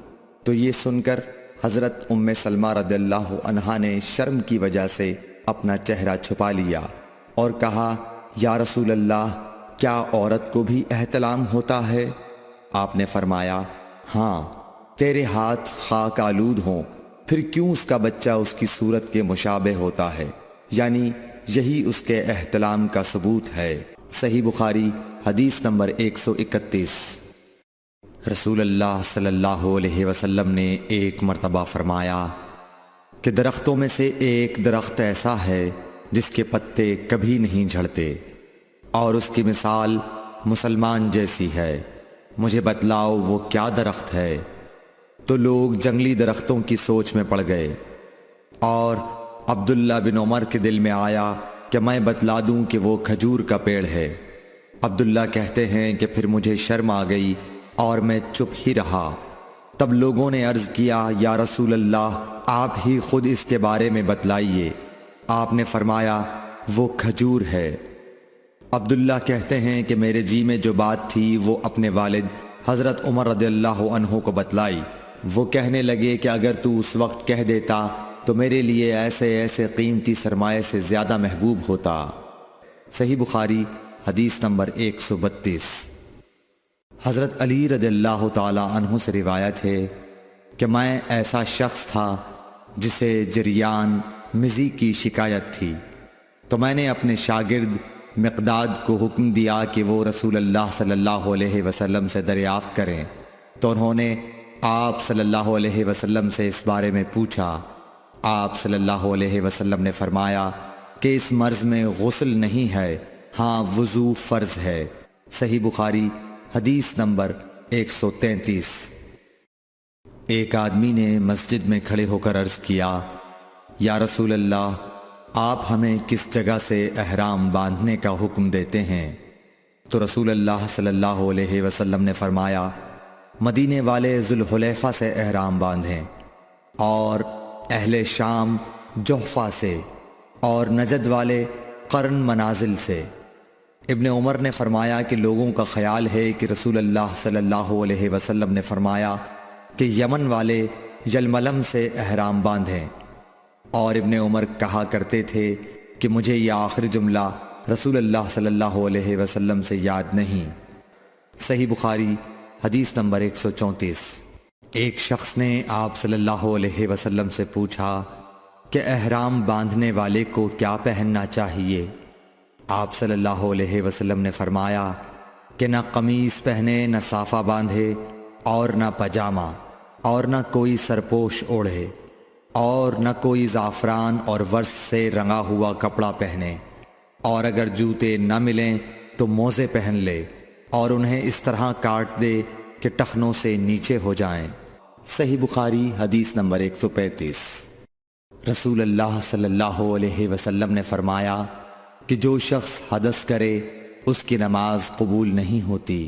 Speaker 1: تو یہ سن کر حضرت ام سلمہ رضی اللہ عنہا نے شرم کی وجہ سے اپنا چہرہ چھپا لیا اور کہا، یا رسول اللہ، کیا عورت کو بھی احتلام ہوتا ہے؟ آپ نے فرمایا، ہاں، تیرے ہاتھ خاک آلود ہوں، پھر کیوں اس کا بچہ اس کی صورت کے مشابہ ہوتا ہے؟ یعنی یہی اس کے احتلام کا ثبوت ہے۔ صحیح بخاری حدیث نمبر 131۔ رسول اللہ صلی اللہ علیہ وسلم نے ایک مرتبہ فرمایا کہ درختوں میں سے ایک درخت ایسا ہے جس کے پتے کبھی نہیں جھڑتے، اور اس کی مثال مسلمان جیسی ہے، مجھے بتلاؤ وہ کیا درخت ہے؟ تو لوگ جنگلی درختوں کی سوچ میں پڑ گئے، اور عبداللہ بن عمر کے دل میں آیا کہ میں بتلا دوں کہ وہ کھجور کا پیڑ ہے۔ عبداللہ کہتے ہیں کہ پھر مجھے شرم آ گئی اور میں چپ ہی رہا۔ تب لوگوں نے عرض کیا، یا رسول اللہ، آپ ہی خود اس کے بارے میں بتلائیے۔ آپ نے فرمایا، وہ کھجور ہے۔ عبداللہ کہتے ہیں کہ میرے جی میں جو بات تھی وہ اپنے والد حضرت عمر رضی اللہ عنہ کو بتلائی۔ وہ کہنے لگے کہ اگر تو اس وقت کہہ دیتا تو میرے لیے ایسے ایسے قیمتی سرمایے سے زیادہ محبوب ہوتا۔ صحیح بخاری حدیث نمبر 132۔ حضرت علی رضی اللہ تعالی عنہ سے روایت ہے کہ میں ایسا شخص تھا جسے جریان مزی کی شکایت تھی، تو میں نے اپنے شاگرد مقداد کو حکم دیا کہ وہ رسول اللہ صلی اللہ علیہ وسلم سے دریافت کریں، تو انہوں نے آپ صلی اللہ علیہ وسلم سے اس بارے میں پوچھا۔ آپ صلی اللہ علیہ وسلم نے فرمایا کہ اس مرض میں غسل نہیں ہے، ہاں وضو فرض ہے۔ صحیح بخاری حدیث نمبر 133۔ ایک آدمی نے مسجد میں کھڑے ہو کر عرض کیا، یا رسول اللہ، آپ ہمیں کس جگہ سے احرام باندھنے کا حکم دیتے ہیں؟ تو رسول اللہ صلی اللہ علیہ وسلم نے فرمایا، مدینے والے ذوالحلیفہ سے احرام باندھیں، اور اہل شام جحفہ سے، اور نجد والے قرن منازل سے۔ ابن عمر نے فرمایا کہ لوگوں کا خیال ہے کہ رسول اللہ صلی اللہ علیہ وسلم نے فرمایا کہ یمن والے یلملم سے احرام باندھیں، اور ابن عمر کہا کرتے تھے کہ مجھے یہ آخری جملہ رسول اللہ صلی اللہ علیہ وسلم سے یاد نہیں۔ صحیح بخاری حدیث نمبر 134۔ ایک شخص نے آپ صلی اللہ علیہ وسلم سے پوچھا کہ احرام باندھنے والے کو کیا پہننا چاہیے؟ آپ صلی اللہ علیہ وسلم نے فرمایا کہ نہ قمیص پہنے، نہ صافہ باندھے، اور نہ پاجامہ، اور نہ کوئی سرپوش اوڑھے، اور نہ کوئی زعفران اور ورس سے رنگا ہوا کپڑا پہنے، اور اگر جوتے نہ ملیں تو موزے پہن لے، اور انہیں اس طرح کاٹ دے کہ ٹخنوں سے نیچے ہو جائیں۔ صحیح بخاری حدیث نمبر 135۔ رسول اللہ صلی اللہ علیہ وسلم نے فرمایا کہ جو شخص حدث کرے اس کی نماز قبول نہیں ہوتی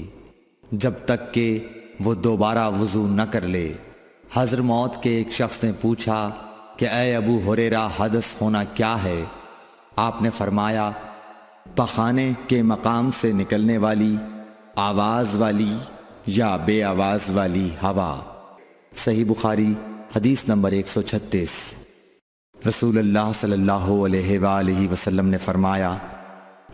Speaker 1: جب تک کہ وہ دوبارہ وضو نہ کر لے۔ حضرموت کے ایک شخص نے پوچھا کہ اے ابو ہریرہ، حدث ہونا کیا ہے؟ آپ نے فرمایا، پخانے کے مقام سے نکلنے والی آواز والی یا بے آواز والی ہوا۔ صحیح بخاری حدیث نمبر 136۔ رسول اللہ صلی اللہ علیہ وآلہ وسلم نے فرمایا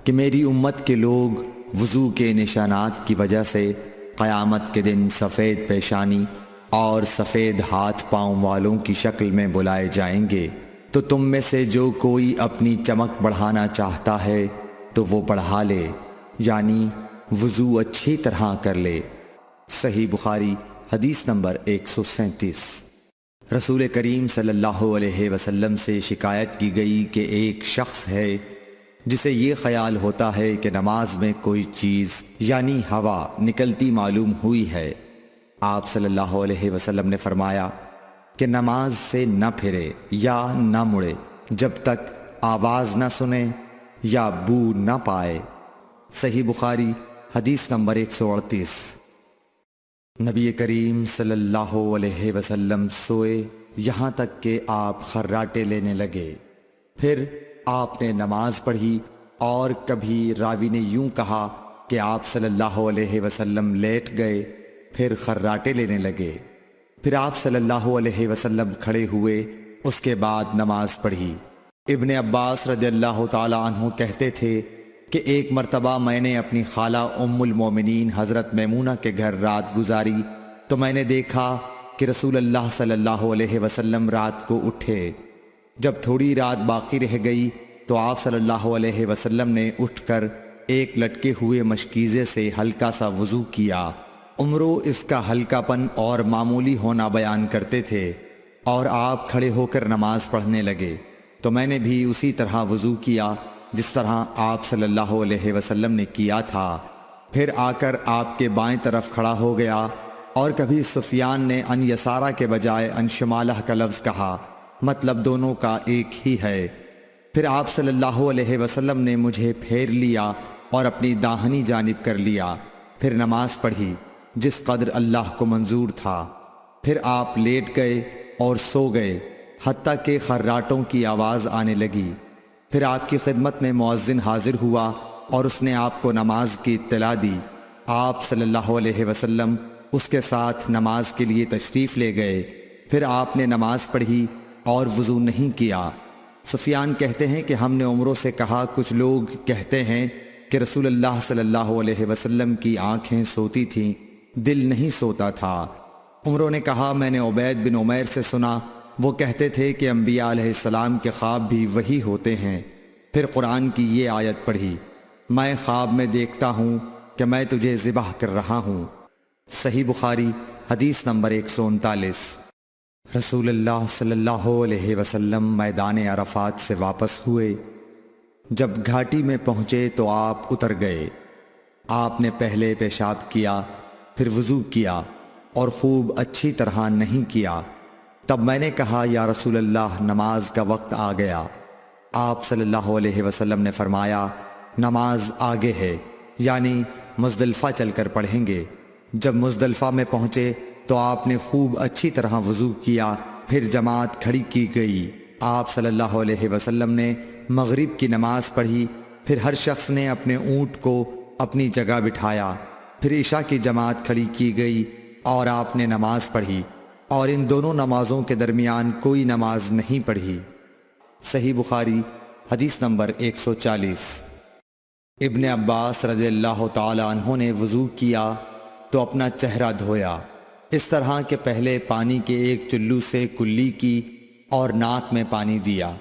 Speaker 1: کہ میری امت کے لوگ وضو کے نشانات کی وجہ سے قیامت کے دن سفید پیشانی اور سفید ہاتھ پاؤں والوں کی شکل میں بلائے جائیں گے، تو تم میں سے جو کوئی اپنی چمک بڑھانا چاہتا ہے تو وہ بڑھا لے، یعنی وضو اچھی طرح کر لے۔ صحیح بخاری حدیث نمبر 137۔ رسول کریم صلی اللہ علیہ وسلم سے شکایت کی گئی کہ ایک شخص ہے جسے یہ خیال ہوتا ہے کہ نماز میں کوئی چیز یعنی ہوا نکلتی معلوم ہوئی ہے۔ آپ صلی اللہ علیہ وسلم نے فرمایا کہ نماز سے نہ پھرے یا نہ مڑے جب تک آواز نہ سنے یا بو نہ پائے۔ صحیح بخاری حدیث نمبر 138۔ نبی کریم صلی اللہ علیہ وسلم سوئے یہاں تک کہ آپ خراٹے لینے لگے، پھر آپ نے نماز پڑھی، اور کبھی راوی نے یوں کہا کہ آپ صلی اللہ علیہ وسلم لیٹ گئے پھر خراٹے لینے لگے، پھر آپ صلی اللہ علیہ وسلم کھڑے ہوئے، اس کے بعد نماز پڑھی۔ ابن عباس رضی اللہ تعالی عنہ کہتے تھے کہ ایک مرتبہ میں نے اپنی خالہ ام المومنین حضرت میمونہ کے گھر رات گزاری تو میں نے دیکھا کہ رسول اللہ صلی اللہ علیہ وسلم رات کو اٹھے۔ جب تھوڑی رات باقی رہ گئی تو آپ صلی اللہ علیہ وسلم نے اٹھ کر ایک لٹکے ہوئے مشکیزے سے ہلکا سا وضو کیا۔ عمرو اس کا ہلکا پن اور معمولی ہونا بیان کرتے تھے، اور آپ کھڑے ہو کر نماز پڑھنے لگے تو میں نے بھی اسی طرح وضو کیا جس طرح آپ صلی اللہ علیہ وسلم نے کیا تھا، پھر آ کر آپ کے بائیں طرف کھڑا ہو گیا۔ اور کبھی سفیان نے ان یسارہ کے بجائے ان شمالہ کا لفظ کہا، مطلب دونوں کا ایک ہی ہے۔ پھر آپ صلی اللہ علیہ وسلم نے مجھے پھیر لیا اور اپنی داہنی جانب کر لیا، پھر نماز پڑھی جس قدر اللہ کو منظور تھا، پھر آپ لیٹ گئے اور سو گئے حتیٰ کہ خراٹوں کی آواز آنے لگی۔ پھر آپ کی خدمت میں مؤذن حاضر ہوا اور اس نے آپ کو نماز کی اطلاع دی۔ آپ صلی اللہ علیہ وسلم اس کے ساتھ نماز کے لیے تشریف لے گئے، پھر آپ نے نماز پڑھی اور وضو نہیں کیا۔ سفیان کہتے ہیں کہ ہم نے عمرو سے کہا، کچھ لوگ کہتے ہیں کہ رسول اللہ صلی اللہ علیہ وسلم کی آنکھیں سوتی تھیں، دل نہیں سوتا تھا۔ عمرو نے کہا، میں نے عبید بن عمیر سے سنا، وہ کہتے تھے کہ انبیاء علیہ السلام کے خواب بھی وہی ہوتے ہیں۔ پھر قرآن کی یہ آیت پڑھی، میں خواب میں دیکھتا ہوں کہ میں تجھے ذبح کر رہا ہوں۔ صحیح بخاری حدیث نمبر 139۔ رسول اللہ صلی اللہ علیہ وسلم میدان عرفات سے واپس ہوئے۔ جب گھاٹی میں پہنچے تو آپ اتر گئے۔ آپ نے پہلے پیشاب کیا، پھر وضو کیا اور خوب اچھی طرح نہیں کیا۔ تب میں نے کہا، یا رسول اللہ، نماز کا وقت آ گیا۔ آپ صلی اللہ علیہ وسلم نے فرمایا، نماز آگے ہے، یعنی مزدلفہ چل کر پڑھیں گے۔ جب مزدلفہ میں پہنچے تو آپ نے خوب اچھی طرح وضو کیا، پھر جماعت کھڑی کی گئی۔ آپ صلی اللہ علیہ وسلم نے مغرب کی نماز پڑھی، پھر ہر شخص نے اپنے اونٹ کو اپنی جگہ بٹھایا، پھر عشاء کی جماعت کھڑی کی گئی اور آپ نے نماز پڑھی، اور ان دونوں نمازوں کے درمیان کوئی نماز نہیں پڑھی۔ صحیح بخاری حدیث نمبر 140۔ ابن عباس رضی اللہ تعالی عنہ نے وضو کیا تو اپنا چہرہ دھویا، اس طرح کہ پہلے پانی کے ایک چلو سے کلی کی اور ناک میں پانی دیا،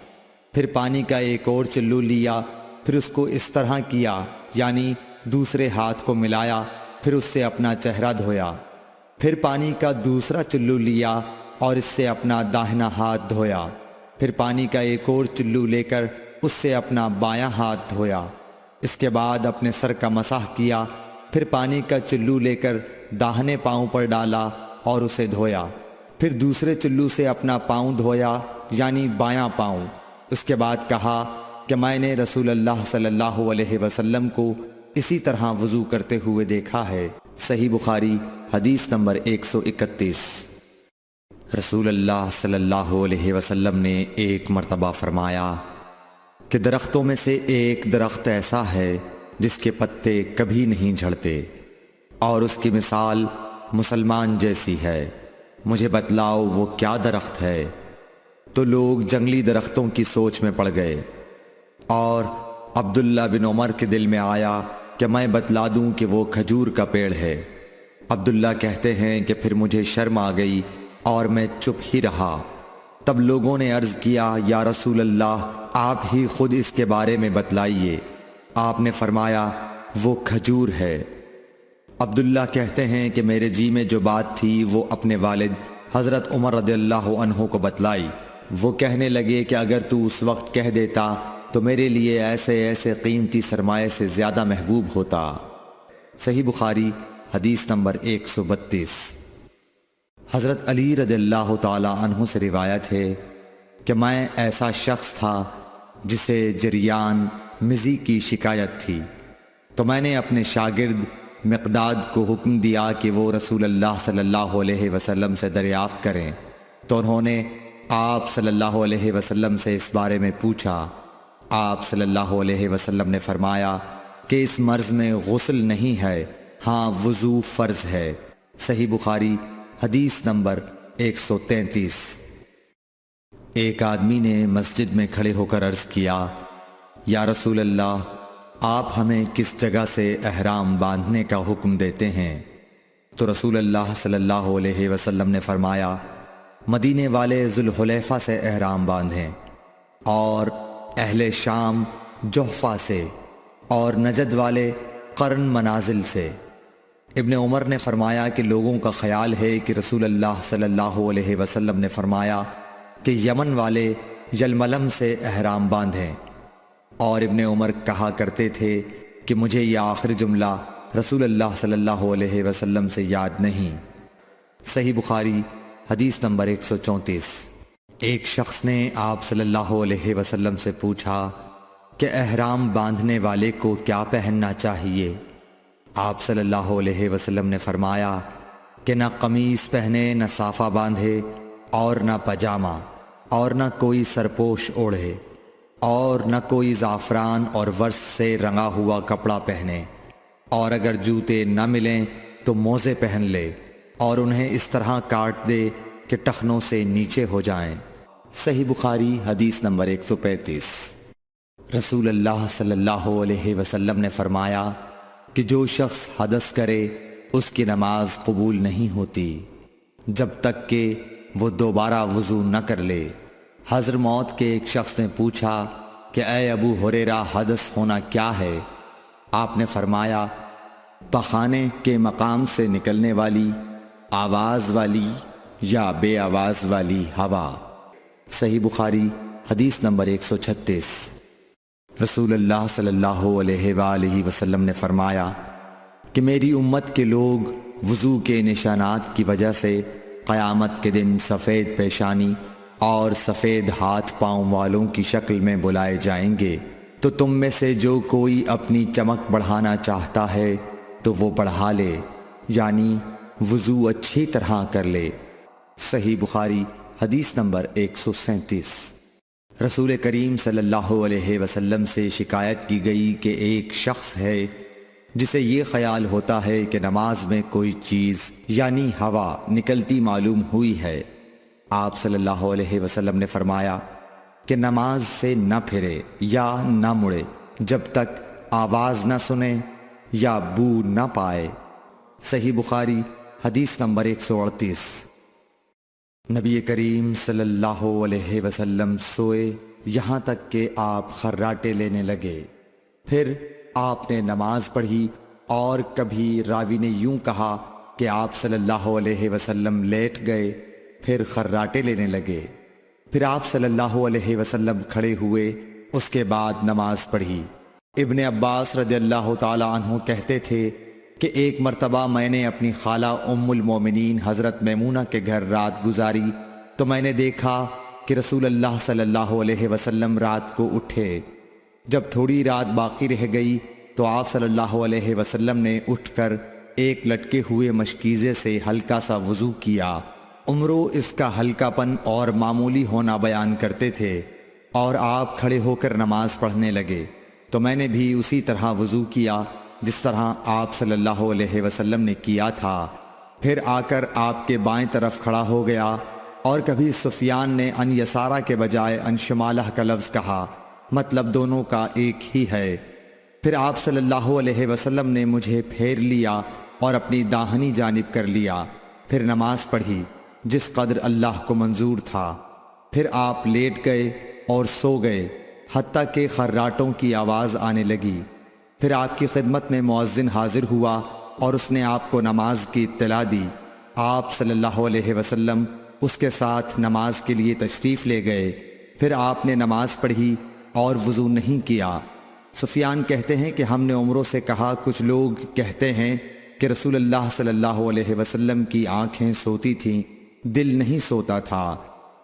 Speaker 1: پھر پانی کا ایک اور چلو لیا، پھر اس کو اس طرح کیا، یعنی دوسرے ہاتھ کو ملایا، پھر اس سے اپنا چہرہ دھویا، پھر پانی کا دوسرا چلو لیا اور اس سے اپنا داہنا ہاتھ دھویا، پھر پانی کا ایک اور چلو لے کر اس سے اپنا بایاں ہاتھ دھویا، اس کے بعد اپنے سر کا مسح کیا، پھر پانی کا چلو لے کر داہنے پاؤں پر ڈالا اور اسے دھویا، پھر دوسرے چلو سے اپنا پاؤں دھویا، یعنی بایاں پاؤں۔ اس کے بعد کہا کہ میں نے رسول اللہ صلی اللہ علیہ وسلم کو اسی طرح وضو کرتے ہوئے دیکھا ہے۔ صحیح بخاری حدیث نمبر 131۔ رسول اللہ صلی اللہ علیہ وسلم نے ایک مرتبہ فرمایا کہ درختوں میں سے ایک درخت ایسا ہے جس کے پتے کبھی نہیں جھڑتے، اور اس کی مثال مسلمان جیسی ہے، مجھے بتلاؤ وہ کیا درخت ہے؟ تو لوگ جنگلی درختوں کی سوچ میں پڑ گئے، اور عبداللہ بن عمر کے دل میں آیا کہ میں بتلا دوں کہ وہ کھجور کا پیڑ ہے۔ عبداللہ کہتے ہیں کہ پھر مجھے شرم آ گئی اور میں چپ ہی رہا۔ تب لوگوں نے عرض کیا، یا رسول اللہ، آپ ہی خود اس کے بارے میں بتلائیے۔ آپ نے فرمایا، وہ کھجور ہے۔ عبداللہ کہتے ہیں کہ میرے جی میں جو بات تھی وہ اپنے والد حضرت عمر رضی اللہ عنہ کو بتلائی۔ وہ کہنے لگے کہ اگر تو اس وقت کہہ دیتا تو میرے لیے ایسے ایسے قیمتی سرمایے سے زیادہ محبوب ہوتا۔ صحیح بخاری حدیث نمبر 132۔ حضرت علی رضی اللہ تعالی عنہ سے روایت ہے کہ میں ایسا شخص تھا جسے جریان مزی کی شکایت تھی، تو میں نے اپنے شاگرد مقداد کو حکم دیا کہ وہ رسول اللہ صلی اللہ علیہ وسلم سے دریافت کریں، تو انہوں نے آپ صلی اللہ علیہ وسلم سے اس بارے میں پوچھا۔ آپ صلی اللہ علیہ وسلم نے فرمایا کہ اس مرض میں غسل نہیں ہے، ہاں وضو فرض ہے۔ صحیح بخاری حدیث نمبر 133۔ ایک آدمی نے مسجد میں کھڑے ہو کر عرض کیا، یا رسول اللہ، آپ ہمیں کس جگہ سے احرام باندھنے کا حکم دیتے ہیں؟ تو رسول اللہ صلی اللہ علیہ وسلم نے فرمایا، مدینے والے ذوالحلیفہ سے احرام باندھیں، اور اہل شام جحفہ سے، اور نجد والے قرن منازل سے۔ ابن عمر نے فرمایا کہ لوگوں کا خیال ہے کہ رسول اللہ صلی اللہ علیہ وسلم نے فرمایا کہ یمن والے یلملم سے احرام باندھیں، اور ابن عمر کہا کرتے تھے کہ مجھے یہ آخری جملہ رسول اللہ صلی اللہ علیہ وسلم سے یاد نہیں۔ صحیح بخاری حدیث نمبر 134۔ ایک شخص نے آپ صلی اللہ علیہ وسلم سے پوچھا کہ احرام باندھنے والے کو کیا پہننا چاہیے؟ آپ صلی اللہ علیہ وسلم نے فرمایا کہ نہ قمیص پہنے، نہ صافہ باندھے، اور نہ پاجامہ، اور نہ کوئی سرپوش اوڑھے، اور نہ کوئی زعفران اور ورس سے رنگا ہوا کپڑا پہنے، اور اگر جوتے نہ ملیں تو موزے پہن لے، اور انہیں اس طرح کاٹ دے کہ ٹخنوں سے نیچے ہو جائیں۔ صحیح بخاری حدیث نمبر 135۔ رسول اللہ صلی اللہ علیہ وسلم نے فرمایا کہ جو شخص حدث کرے اس کی نماز قبول نہیں ہوتی جب تک کہ وہ دوبارہ وضو نہ کر لے۔ حضرموت کے ایک شخص نے پوچھا کہ اے ابو ہریرہ، حدث ہونا کیا ہے؟ آپ نے فرمایا، پخانے کے مقام سے نکلنے والی آواز والی یا بے آواز والی ہوا۔ صحیح بخاری حدیث نمبر 136۔ رسول اللہ صلی اللہ علیہ وآلہ وسلم نے فرمایا کہ میری امت کے لوگ وضو کے نشانات کی وجہ سے قیامت کے دن سفید پیشانی اور سفید ہاتھ پاؤں والوں کی شکل میں بلائے جائیں گے، تو تم میں سے جو کوئی اپنی چمک بڑھانا چاہتا ہے تو وہ بڑھا لے، یعنی وضو اچھی طرح کر لے۔ صحیح بخاری حدیث نمبر 137۔ رسول کریم صلی اللہ علیہ وسلم سے شکایت کی گئی کہ ایک شخص ہے جسے یہ خیال ہوتا ہے کہ نماز میں کوئی چیز یعنی ہوا نکلتی معلوم ہوئی ہے۔ آپ صلی اللہ علیہ وسلم نے فرمایا کہ نماز سے نہ پھرے یا نہ مڑے جب تک آواز نہ سنے یا بو نہ پائے۔ صحیح بخاری حدیث نمبر 138۔ نبی کریم صلی اللہ علیہ وسلم سوئے یہاں تک کہ آپ خراٹے لینے لگے، پھر آپ نے نماز پڑھی، اور کبھی راوی نے یوں کہا کہ آپ صلی اللہ علیہ وسلم لیٹ گئے، پھر خراٹے لینے لگے، پھر آپ صلی اللہ علیہ وسلم کھڑے ہوئے، اس کے بعد نماز پڑھی۔ ابن عباس رضی اللہ تعالی عنہ کہتے تھے کہ ایک مرتبہ میں نے اپنی خالہ ام المومنین حضرت میمونہ کے گھر رات گزاری، تو میں نے دیکھا کہ رسول اللہ صلی اللہ علیہ وسلم رات کو اٹھے۔ جب تھوڑی رات باقی رہ گئی تو آپ صلی اللہ علیہ وسلم نے اٹھ کر ایک لٹکے ہوئے مشکیزے سے ہلکا سا وضو کیا۔ عمرو اس کا ہلکا پن اور معمولی ہونا بیان کرتے تھے، اور آپ کھڑے ہو کر نماز پڑھنے لگے، تو میں نے بھی اسی طرح وضو کیا جس طرح آپ صلی اللہ علیہ وسلم نے کیا تھا، پھر آ کر آپ کے بائیں طرف کھڑا ہو گیا، اور کبھی سفیان نے ان یسارہ کے بجائے ان شمالہ کا لفظ کہا، مطلب دونوں کا ایک ہی ہے۔ پھر آپ صلی اللہ علیہ وسلم نے مجھے پھیر لیا اور اپنی داہنی جانب کر لیا، پھر نماز پڑھی جس قدر اللہ کو منظور تھا، پھر آپ لیٹ گئے اور سو گئے حتیٰ کہ خراٹوں کی آواز آنے لگی، پھر آپ کی خدمت میں مؤذن حاضر ہوا اور اس نے آپ کو نماز کی اطلاع دی۔ آپ صلی اللہ علیہ وسلم اس کے ساتھ نماز کے لیے تشریف لے گئے۔ پھر آپ نے نماز پڑھی اور وضو نہیں کیا۔ سفیان کہتے ہیں کہ ہم نے عمروں سے کہا، کچھ لوگ کہتے ہیں کہ رسول اللہ صلی اللہ علیہ وسلم کی آنکھیں سوتی تھیں، دل نہیں سوتا تھا۔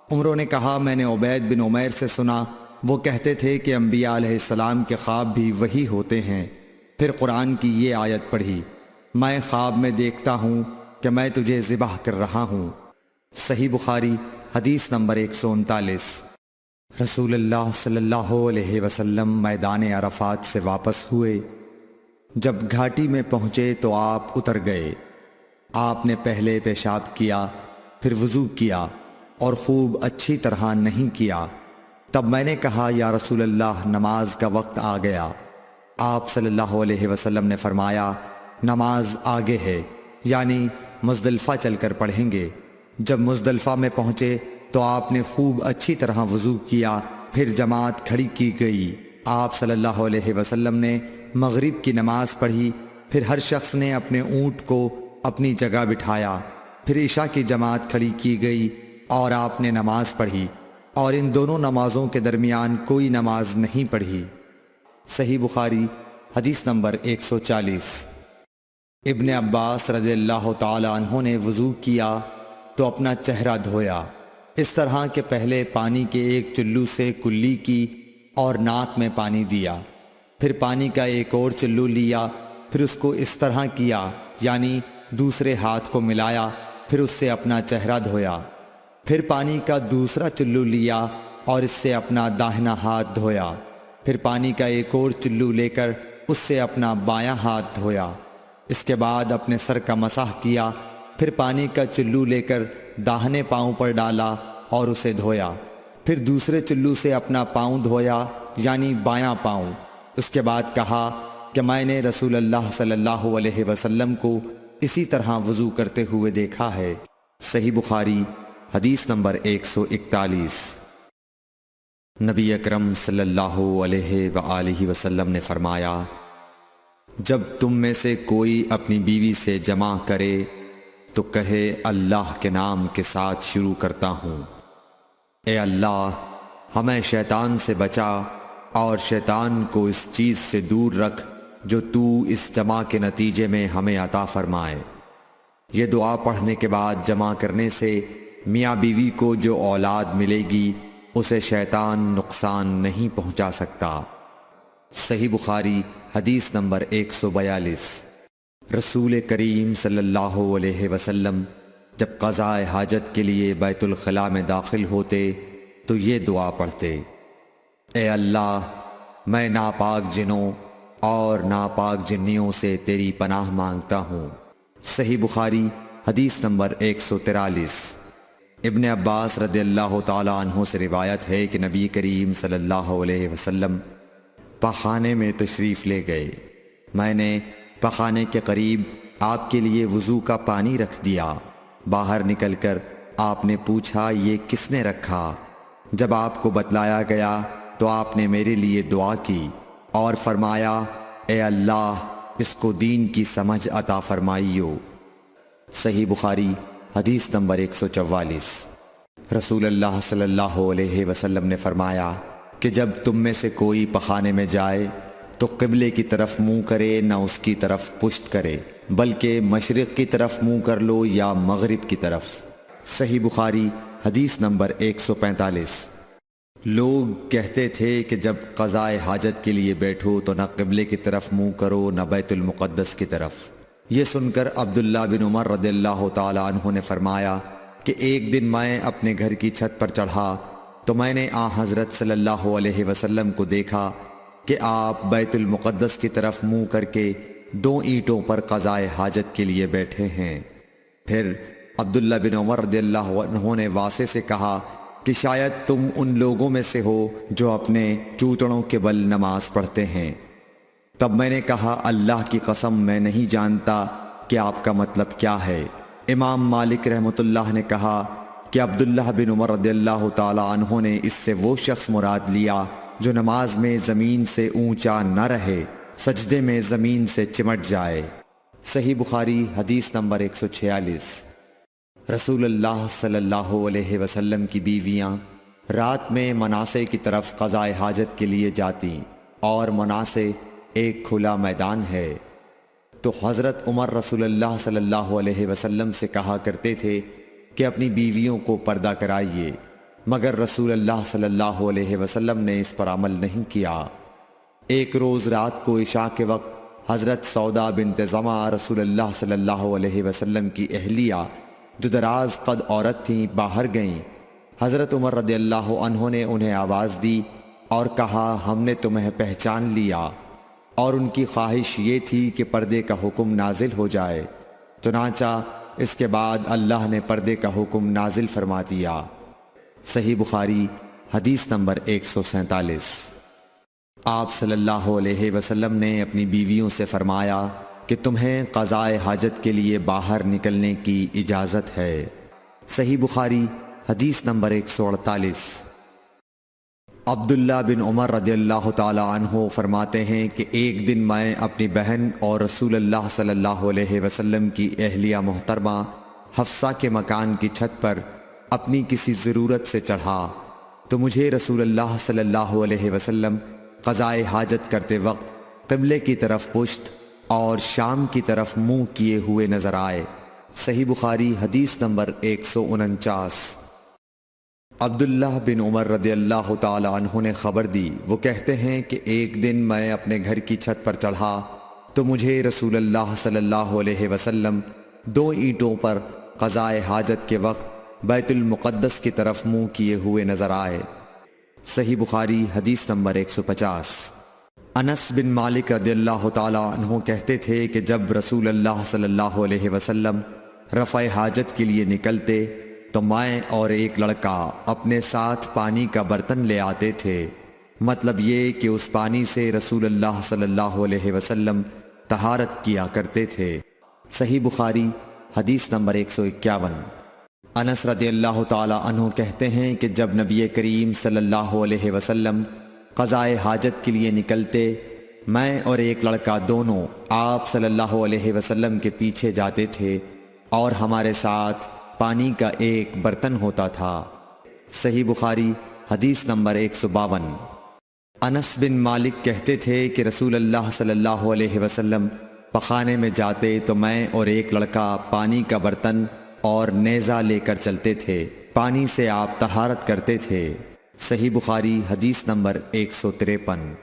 Speaker 1: عمروں نے کہا، میں نے عبید بن عمیر سے سنا، وہ کہتے تھے کہ انبیاء علیہ السلام کے خواب بھی وہی ہوتے ہیں۔ پھر قرآن کی یہ آیت پڑھی، میں خواب میں دیکھتا ہوں کہ میں تجھے ذبح کر رہا ہوں۔ صحیح بخاری حدیث نمبر 139۔ رسول اللہ صلی اللہ علیہ وسلم میدان عرفات سے واپس ہوئے۔ جب گھاٹی میں پہنچے تو آپ اتر گئے۔ آپ نے پہلے پیشاب کیا، پھر وضو کیا اور خوب اچھی طرح نہیں کیا۔ تب میں نے کہا، یا رسول اللہ، نماز کا وقت آ گیا۔ آپ صلی اللہ علیہ وسلم نے فرمایا، نماز آگے ہے، یعنی مزدلفہ چل کر پڑھیں گے۔ جب مزدلفہ میں پہنچے تو آپ نے خوب اچھی طرح وضو کیا، پھر جماعت کھڑی کی گئی۔ آپ صلی اللہ علیہ وسلم نے مغرب کی نماز پڑھی، پھر ہر شخص نے اپنے اونٹ کو اپنی جگہ بٹھایا۔ پھر عشاء کی جماعت کھڑی کی گئی اور آپ نے نماز پڑھی، اور ان دونوں نمازوں کے درمیان کوئی نماز نہیں پڑھی۔ صحیح بخاری حدیث نمبر 140۔ ابن عباس رضی اللہ تعالی عنہ نے وضو کیا تو اپنا چہرہ دھویا، اس طرح کہ پہلے پانی کے ایک چلو سے کلی کی اور ناک میں پانی دیا، پھر پانی کا ایک اور چلو لیا، پھر اس کو اس طرح کیا، یعنی دوسرے ہاتھ کو ملایا، پھر اس سے اپنا چہرہ دھویا، پھر پانی کا دوسرا چلو لیا اور اس سے اپنا داہنا ہاتھ دھویا، پھر پانی کا ایک اور چلو لے کر اس سے اپنا بایاں ہاتھ دھویا۔ اس کے بعد اپنے سر کا مسح کیا، پھر پانی کا چلو لے کر داہنے پاؤں پر ڈالا اور اسے دھویا، پھر دوسرے چلو سے اپنا پاؤں دھویا، یعنی بایاں پاؤں۔ اس کے بعد کہا کہ میں نے رسول اللہ صلی اللہ علیہ وسلم کو اسی طرح وضو کرتے ہوئے دیکھا ہے۔ صحیح بخاری حدیث نمبر 141۔ نبی اکرم صلی اللہ علیہ وآلہ وسلم نے فرمایا، جب تم میں سے کوئی اپنی بیوی سے جمع کرے تو کہے، اللہ کے نام کے ساتھ شروع کرتا ہوں۔ اے اللہ، ہمیں شیطان سے بچا اور شیطان کو اس چیز سے دور رکھ جو تو اس جمع کے نتیجے میں ہمیں عطا فرمائے۔ یہ دعا پڑھنے کے بعد جمع کرنے سے میاں بیوی کو جو اولاد ملے گی اسے شیطان نقصان نہیں پہنچا سکتا۔ صحیح بخاری حدیث نمبر 142۔ رسول کریم صلی اللہ علیہ وسلم جب قضاء حاجت کے لیے بیت الخلاء میں داخل ہوتے تو یہ دعا پڑھتے، اے اللہ، میں ناپاک جنوں اور ناپاک جنیوں سے تیری پناہ مانگتا ہوں۔ صحیح بخاری حدیث نمبر 143۔ ابن عباس رضی اللہ تعالی عنہ سے روایت ہے کہ نبی کریم صلی اللہ علیہ وسلم پخانے میں تشریف لے گئے۔ میں نے پخانے کے قریب آپ کے لیے وضو کا پانی رکھ دیا۔ باہر نکل کر آپ نے پوچھا، یہ کس نے رکھا؟ جب آپ کو بتلایا گیا تو آپ نے میرے لیے دعا کی اور فرمایا، اے اللہ، اس کو دین کی سمجھ عطا فرمائیو۔ صحیح بخاری حدیث نمبر 144۔ رسول اللہ صلی اللہ علیہ وسلم نے فرمایا کہ جب تم میں سے کوئی پخانے میں جائے تو قبلے کی طرف منہ کرے، نہ اس کی طرف پشت کرے، بلکہ مشرق کی طرف منہ کر لو یا مغرب کی طرف۔ صحیح بخاری حدیث نمبر 145۔ لوگ کہتے تھے کہ جب قضاء حاجت کے لیے بیٹھو تو نہ قبلے کی طرف منہ کرو نہ بیت المقدس کی طرف۔ یہ سن کر عبداللہ بن عمر رضی اللہ تعالی عنہ نے فرمایا کہ ایک دن میں اپنے گھر کی چھت پر چڑھا تو میں نے حضرت صلی اللہ علیہ وسلم کو دیکھا کہ آپ بیت المقدس کی طرف منہ کر کے 2 اینٹوں پر قضاء حاجت کے لیے بیٹھے ہیں۔ پھر عبداللہ بن عمر رضی اللہ عنہ نے واسع سے کہا کہ شاید تم ان لوگوں میں سے ہو جو اپنے چوتڑوں کے بل نماز پڑھتے ہیں۔ تب میں نے کہا، اللہ کی قسم میں نہیں جانتا کہ آپ کا مطلب کیا ہے۔ امام مالک رحمۃ اللہ نے کہا کہ عبداللہ بن عمر رضی اللہ تعالی عنہ نے اس سے وہ شخص مراد لیا جو نماز میں زمین سے اونچا نہ رہے، سجدے میں زمین سے چمٹ جائے۔ صحیح بخاری حدیث نمبر 146۔ رسول اللہ صلی اللہ علیہ وسلم کی بیویاں رات میں مناصے کی طرف قضائے حاجت کے لیے جاتیں، اور مناصے ایک کھلا میدان ہے، تو حضرت عمر رسول اللہ صلی اللہ علیہ وسلم سے کہا کرتے تھے کہ اپنی بیویوں کو پردہ کرائیے، مگر رسول اللہ صلی اللہ علیہ وسلم نے اس پر عمل نہیں کیا۔ ایک روز رات کو عشاء کے وقت حضرت سودا بنت زمعہ رسول اللہ صلی اللہ علیہ وسلم کی اہلیہ جو دراز قد عورت تھیں باہر گئیں۔ حضرت عمر رضی اللہ عنہ نے انہیں آواز دی اور کہا ہم نے تمہیں پہچان لیا، اور ان کی خواہش یہ تھی کہ پردے کا حکم نازل ہو جائے، چنانچہ اس کے بعد اللہ نے پردے کا حکم نازل فرما دیا۔ صحیح بخاری حدیث نمبر 147۔ آپ صلی اللہ علیہ وسلم نے اپنی بیویوں سے فرمایا کہ تمہیں قضائے حاجت کے لیے باہر نکلنے کی اجازت ہے۔ صحیح بخاری حدیث نمبر 148۔ عبداللہ بن عمر رضی اللہ تعالی عنہ فرماتے ہیں کہ ایک دن میں اپنی بہن اور رسول اللہ صلی اللہ علیہ وسلم کی اہلیہ محترمہ حفصہ کے مکان کی چھت پر اپنی کسی ضرورت سے چڑھا، تو مجھے رسول اللہ صلی اللہ علیہ وسلم قضائے حاجت کرتے وقت قبلے کی طرف پشت اور شام کی طرف منہ کیے ہوئے نظر آئے۔ صحیح بخاری حدیث نمبر 149۔ عبداللہ بن عمر رضی اللہ تعالی عنہ نے خبر دی، وہ کہتے ہیں کہ ایک دن میں اپنے گھر کی چھت پر چڑھا تو مجھے رسول اللہ صلی اللہ علیہ وسلم 2 اینٹوں پر قضائے حاجت کے وقت بیت المقدس کی طرف منہ کیے ہوئے نظر آئے۔ صحیح بخاری حدیث نمبر 150۔ انس بن مالک رضی اللہ تعالی عنہ کہتے تھے کہ جب رسول اللہ صلی اللہ علیہ وسلم رفع حاجت کے لیے نکلتے تو میں اور ایک لڑکا اپنے ساتھ پانی کا برتن لے آتے تھے، مطلب یہ کہ اس پانی سے رسول اللہ صلی اللہ علیہ وسلم طہارت کیا کرتے تھے۔ صحیح بخاری حدیث نمبر 151۔ انس رضی اللہ تعالی عنہ کہتے ہیں کہ جب نبی کریم صلی اللہ علیہ وسلم قضائے حاجت کے لیے نکلتے، میں اور ایک لڑکا دونوں آپ صلی اللہ علیہ وسلم کے پیچھے جاتے تھے، اور ہمارے ساتھ پانی کا ایک برتن ہوتا تھا۔ صحیح بخاری حدیث نمبر 152۔ انس بن مالک کہتے تھے کہ رسول اللہ صلی اللہ علیہ وسلم پخانے میں جاتے تو میں اور ایک لڑکا پانی کا برتن اور نیزہ لے کر چلتے تھے، پانی سے آپ طہارت کرتے تھے۔ صحیح بخاری حدیث نمبر 153۔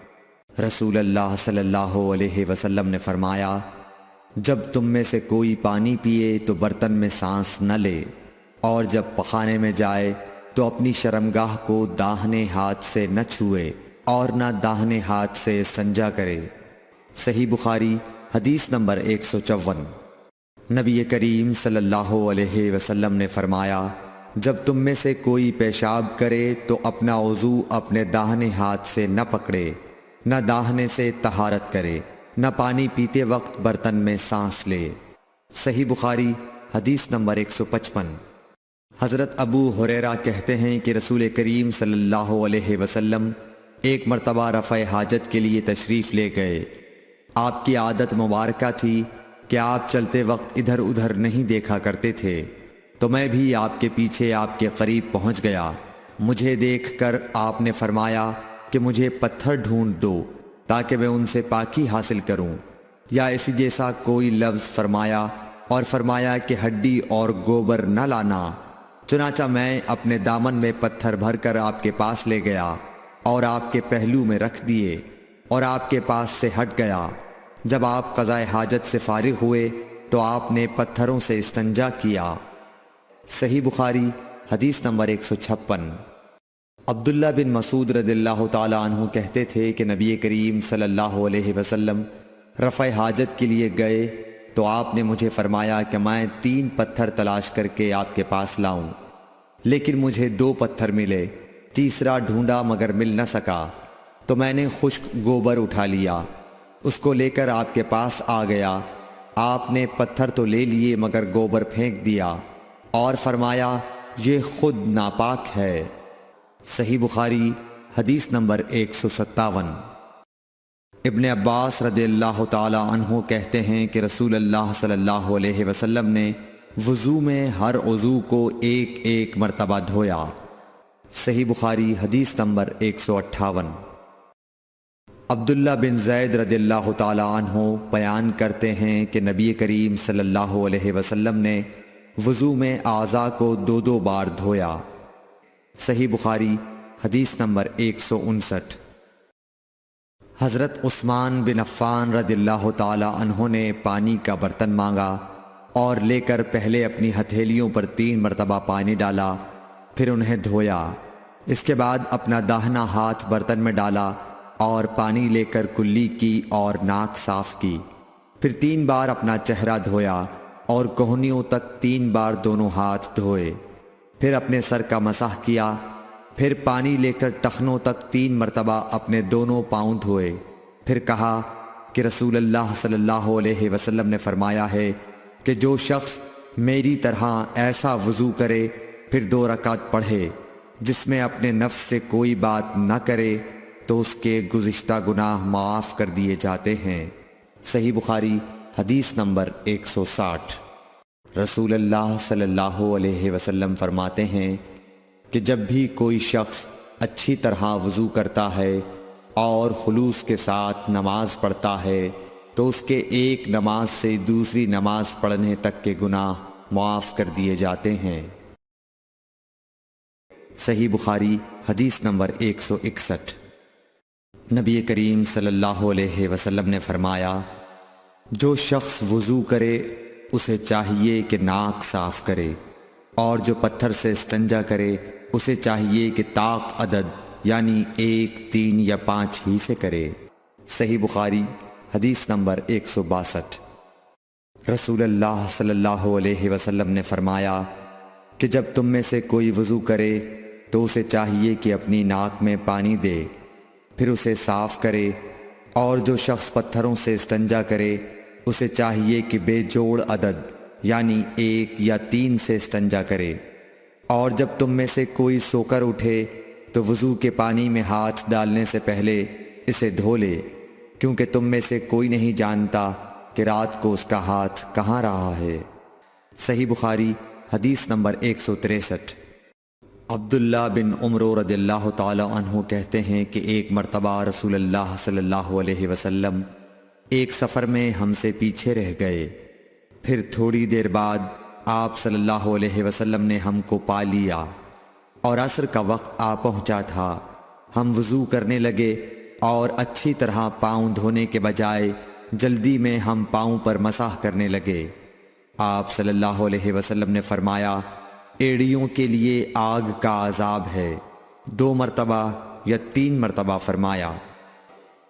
Speaker 1: رسول اللہ صلی اللہ علیہ وسلم نے فرمایا، جب تم میں سے کوئی پانی پیے تو برتن میں سانس نہ لے، اور جب پخانے میں جائے تو اپنی شرمگاہ کو داہنے ہاتھ سے نہ چھوئے اور نہ داہنے ہاتھ سے استنجا کرے۔ صحیح بخاری حدیث نمبر 154۔ نبی کریم صلی اللہ علیہ وسلم نے فرمایا، جب تم میں سے کوئی پیشاب کرے تو اپنا وضو اپنے داہنے ہاتھ سے نہ پکڑے، نہ داہنے سے طہارت کرے، نہ پانی پیتے وقت برتن میں سانس لے۔ صحیح بخاری حدیث نمبر 155۔ حضرت ابو ہریرہ کہتے ہیں کہ رسول کریم صلی اللہ علیہ وسلم ایک مرتبہ رفع حاجت کے لیے تشریف لے گئے۔ آپ کی عادت مبارکہ تھی کہ آپ چلتے وقت ادھر ادھر نہیں دیکھا کرتے تھے، تو میں بھی آپ کے پیچھے آپ کے قریب پہنچ گیا۔ مجھے دیکھ کر آپ نے فرمایا کہ مجھے پتھر ڈھونڈ دو تاکہ میں ان سے پاکی حاصل کروں، یا اسی جیسا کوئی لفظ فرمایا، اور فرمایا کہ ہڈی اور گوبر نہ لانا۔ چنانچہ میں اپنے دامن میں پتھر بھر کر آپ کے پاس لے گیا اور آپ کے پہلو میں رکھ دیے اور آپ کے پاس سے ہٹ گیا۔ جب آپ قضائے حاجت سے فارغ ہوئے تو آپ نے پتھروں سے استنجا کیا۔ صحیح بخاری حدیث نمبر 156۔ عبداللہ بن مسعود رضی اللہ تعالی عنہ کہتے تھے کہ نبی کریم صلی اللہ علیہ وسلم رفع حاجت کے لیے گئے تو آپ نے مجھے فرمایا کہ میں 3 پتھر تلاش کر کے آپ کے پاس لاؤں، لیکن مجھے 2 پتھر ملے، تیسرا ڈھونڈا مگر مل نہ سکا، تو میں نے خشک گوبر اٹھا لیا، اس کو لے کر آپ کے پاس آ گیا۔ آپ نے پتھر تو لے لیے مگر گوبر پھینک دیا اور فرمایا یہ خود ناپاک ہے۔ صحیح بخاری حدیث نمبر 157۔ ابن عباس رضی اللہ تعالی عنہ کہتے ہیں کہ رسول اللہ صلی اللہ علیہ وسلم نے وضو میں ہر عضو کو ایک ایک مرتبہ دھویا۔ صحیح بخاری حدیث نمبر 158۔ عبداللہ بن زید رضی اللہ تعالی عنہ بیان کرتے ہیں کہ نبی کریم صلی اللہ علیہ وسلم نے وضو میں اعضاء کو 2 بار دھویا۔ صحیح بخاری حدیث نمبر 159۔ حضرت عثمان بن عفان رضی اللہ تعالی عنہ نے پانی کا برتن مانگا اور لے کر پہلے اپنی ہتھیلیوں پر 3 مرتبہ پانی ڈالا، پھر انہیں دھویا۔ اس کے بعد اپنا داہنا ہاتھ برتن میں ڈالا اور پانی لے کر کلی کی اور ناک صاف کی، پھر 3 بار اپنا چہرہ دھویا اور کوہنیوں تک 3 بار دونوں ہاتھ دھوئے، پھر اپنے سر کا مسح کیا، پھر پانی لے کر ٹخنوں تک 3 مرتبہ اپنے دونوں پاؤں دھوئے، پھر کہا کہ رسول اللہ صلی اللہ علیہ وسلم نے فرمایا ہے کہ جو شخص میری طرح ایسا وضو کرے پھر 2 رکعت پڑھے جس میں اپنے نفس سے کوئی بات نہ کرے تو اس کے گزشتہ گناہ معاف کر دیے جاتے ہیں۔ صحیح بخاری حدیث نمبر 160۔ رسول اللہ صلی اللہ علیہ وسلم فرماتے ہیں کہ جب بھی کوئی شخص اچھی طرح وضو کرتا ہے اور خلوص کے ساتھ نماز پڑھتا ہے تو اس کے ایک نماز سے دوسری نماز پڑھنے تک کے گناہ معاف کر دیے جاتے ہیں۔ صحیح بخاری حدیث نمبر 161۔ نبی کریم صلی اللہ علیہ وسلم نے فرمایا جو شخص وضو کرے اسے چاہیے کہ ناک صاف کرے، اور جو پتھر سے استنجا کرے اسے چاہیے کہ طاق عدد یعنی 1، 3 یا 5 ہی سے کرے۔ صحیح بخاری حدیث نمبر 162۔ رسول اللہ صلی اللہ علیہ وسلم نے فرمایا کہ جب تم میں سے کوئی وضو کرے تو اسے چاہیے کہ اپنی ناک میں پانی دے، پھر اسے صاف کرے، اور جو شخص پتھروں سے استنجا کرے اسے چاہیے کہ بے جوڑ عدد یعنی 1 یا 3 سے استنجا کرے، اور جب تم میں سے کوئی سو کر اٹھے تو وضو کے پانی میں ہاتھ ڈالنے سے پہلے اسے دھو لے، کیونکہ تم میں سے کوئی نہیں جانتا کہ رات کو اس کا ہاتھ کہاں رہا ہے۔ صحیح بخاری حدیث نمبر 163۔ عبداللہ بن عمر رضی اللہ تعالی عنہ کہتے ہیں کہ ایک مرتبہ رسول اللہ صلی اللہ علیہ وسلم ایک سفر میں ہم سے پیچھے رہ گئے، پھر تھوڑی دیر بعد آپ صلی اللہ علیہ وسلم نے ہم کو پا لیا اور عصر کا وقت آ پہنچا تھا۔ ہم وضو کرنے لگے اور اچھی طرح پاؤں دھونے کے بجائے جلدی میں ہم پاؤں پر مسح کرنے لگے۔ آپ صلی اللہ علیہ وسلم نے فرمایا ایڑیوں کے لیے آگ کا عذاب ہے، 2 مرتبہ یا 3 مرتبہ فرمایا۔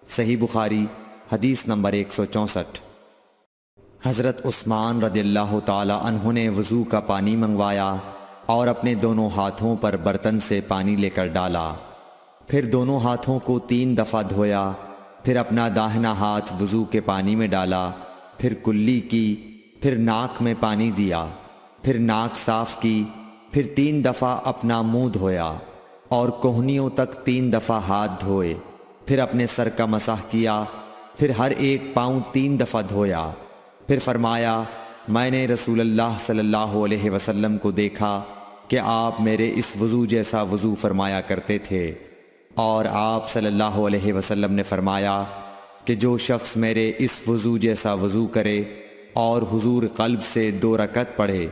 Speaker 1: صحیح بخاری حدیث نمبر 164۔ حضرت عثمان رضی اللہ تعالی عنہ نے وضو کا پانی منگوایا اور اپنے دونوں ہاتھوں پر برتن سے پانی لے کر ڈالا، پھر دونوں ہاتھوں کو 3 دفعہ دھویا، پھر اپنا داہنا ہاتھ وضو کے پانی میں ڈالا، پھر کلی کی، پھر ناک میں پانی دیا، پھر ناک صاف کی، پھر 3 دفعہ اپنا منہ دھویا اور کوہنیوں تک 3 دفعہ ہاتھ دھوئے، پھر اپنے سر کا مسح کیا، پھر ہر ایک پاؤں 3 دفعہ دھویا، پھر فرمایا میں نے رسول اللہ صلی اللہ علیہ وسلم کو دیکھا کہ آپ میرے اس وضو جیسا وضو فرمایا کرتے تھے، اور آپ صلی اللہ علیہ وسلم نے فرمایا کہ جو شخص میرے اس وضو جیسا وضو کرے اور حضور قلب سے 2 رکعت پڑھے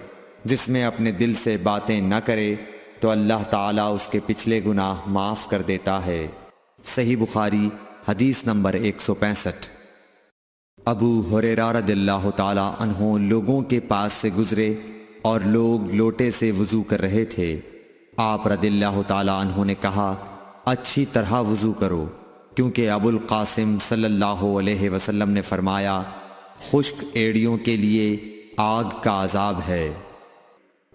Speaker 1: جس میں اپنے دل سے باتیں نہ کرے تو اللہ تعالیٰ اس کے پچھلے گناہ معاف کر دیتا ہے۔ صحیح بخاری حدیث نمبر 165۔ ابو ہریرہ رضی اللہ تعالیٰ عنہ لوگوں کے پاس سے گزرے اور لوگ لوٹے سے وضو کر رہے تھے۔ آپ رضی اللہ تعالیٰ عنہ نے کہا اچھی طرح وضو کرو، کیونکہ ابو القاسم صلی اللہ علیہ وسلم نے فرمایا خشک ایڑیوں کے لیے آگ کا عذاب ہے۔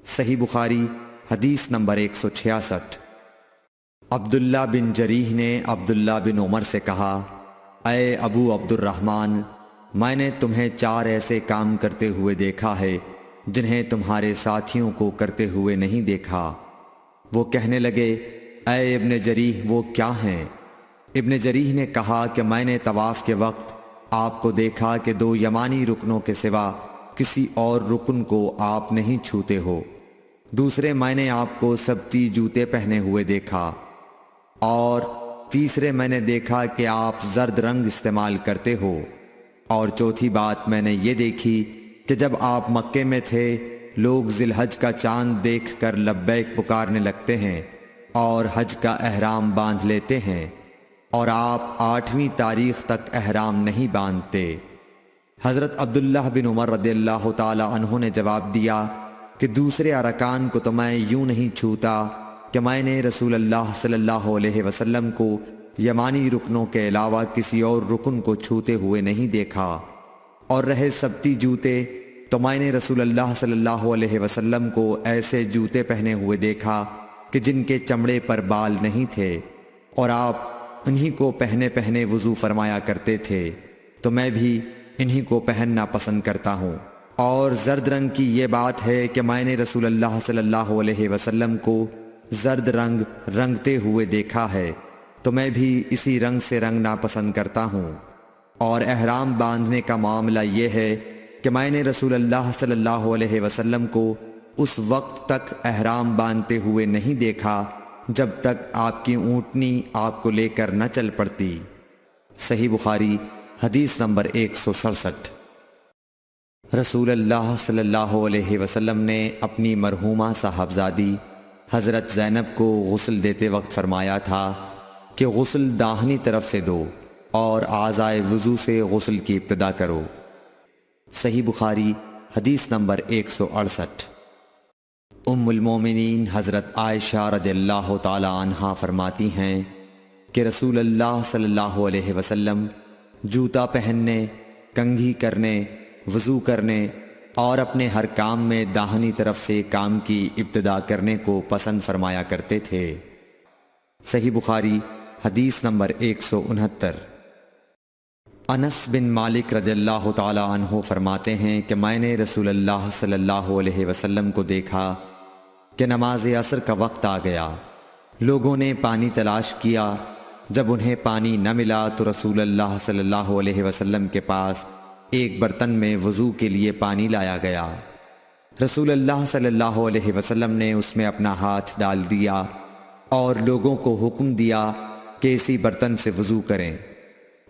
Speaker 1: صحیح بخاری حدیث نمبر 166۔ عبداللہ بن جریح نے عبداللہ بن عمر سے کہا اے ابو عبد الرحمن، میں نے تمہیں 4 ایسے کام کرتے ہوئے دیکھا ہے جنہیں تمہارے ساتھیوں کو کرتے ہوئے نہیں دیکھا۔ وہ کہنے لگے اے ابن جریح وہ کیا ہیں؟ ابن جریح نے کہا کہ میں نے طواف کے وقت آپ کو دیکھا کہ 2 یمانی رکنوں کے سوا کسی اور رکن کو آپ نہیں چھوتے ہو۔ دوسرے میں نے آپ کو سبتی جوتے پہنے ہوئے دیکھا، اور تیسرے میں نے دیکھا کہ آپ زرد رنگ استعمال کرتے ہو، اور چوتھی بات میں نے یہ دیکھی کہ جب آپ مکے میں تھے لوگ ذی الحج کا چاند دیکھ کر لبیک پکارنے لگتے ہیں اور حج کا احرام باندھ لیتے ہیں، اور آپ 8ویں تاریخ تک احرام نہیں باندھتے۔ حضرت عبداللہ بن عمر رضی اللہ تعالی عنہ نے جواب دیا کہ دوسرے ارکان کو تو میں یوں نہیں چھوتا کہ میں نے رسول اللہ صلی اللہ علیہ وسلم کو یمانی رکنوں کے علاوہ کسی اور رکن کو چھوتے ہوئے نہیں دیکھا، اور رہے سبتی جوتے تو میں نے رسول اللہ صلی اللہ علیہ وسلم کو ایسے جوتے پہنے ہوئے دیکھا کہ جن کے چمڑے پر بال نہیں تھے، اور آپ انہی کو پہنے پہنے وضو فرمایا کرتے تھے، تو میں بھی انہی کو پہننا پسند کرتا ہوں۔ اور زرد رنگ کی یہ بات ہے کہ میں نے رسول اللہ صلی اللہ علیہ وسلم کو زرد رنگ رنگتے ہوئے دیکھا ہے، تو میں بھی اسی رنگ سے رنگنا پسند کرتا ہوں۔ اور احرام باندھنے کا معاملہ یہ ہے کہ میں نے رسول اللہ صلی اللہ علیہ وسلم کو اس وقت تک احرام باندھتے ہوئے نہیں دیکھا جب تک آپ کی اونٹنی آپ کو لے کر نہ چل پڑتی۔ صحیح بخاری حدیث نمبر 167۔ رسول اللہ صلی اللہ علیہ وسلم نے اپنی مرحومہ صاحبزادی حضرت زینب کو غسل دیتے وقت فرمایا تھا کہ غسل داہنی طرف سے دو اور اعضائے وضو سے غسل کی ابتدا کرو۔ صحیح بخاری حدیث نمبر 168۔ ام المومنین حضرت عائشہ رضی اللہ تعالی عنہا فرماتی ہیں کہ رسول اللہ صلی اللہ علیہ وسلم جوتا پہننے، کنگھی کرنے، وضو کرنے اور اپنے ہر کام میں داہنی طرف سے کام کی ابتدا کرنے کو پسند فرمایا کرتے تھے۔ صحیح بخاری حدیث نمبر 169۔ انس بن مالک رضی اللہ تعالی عنہ فرماتے ہیں کہ میں نے رسول اللہ صلی اللہ علیہ وسلم کو دیکھا کہ نماز عصر کا وقت آ گیا، لوگوں نے پانی تلاش کیا، جب انہیں پانی نہ ملا تو رسول اللہ صلی اللہ علیہ وسلم کے پاس ایک برتن میں وضو کے لیے پانی لایا گیا۔ رسول اللہ صلی اللہ علیہ وسلم نے اس میں اپنا ہاتھ ڈال دیا اور لوگوں کو حکم دیا کہ اسی برتن سے وضو کریں۔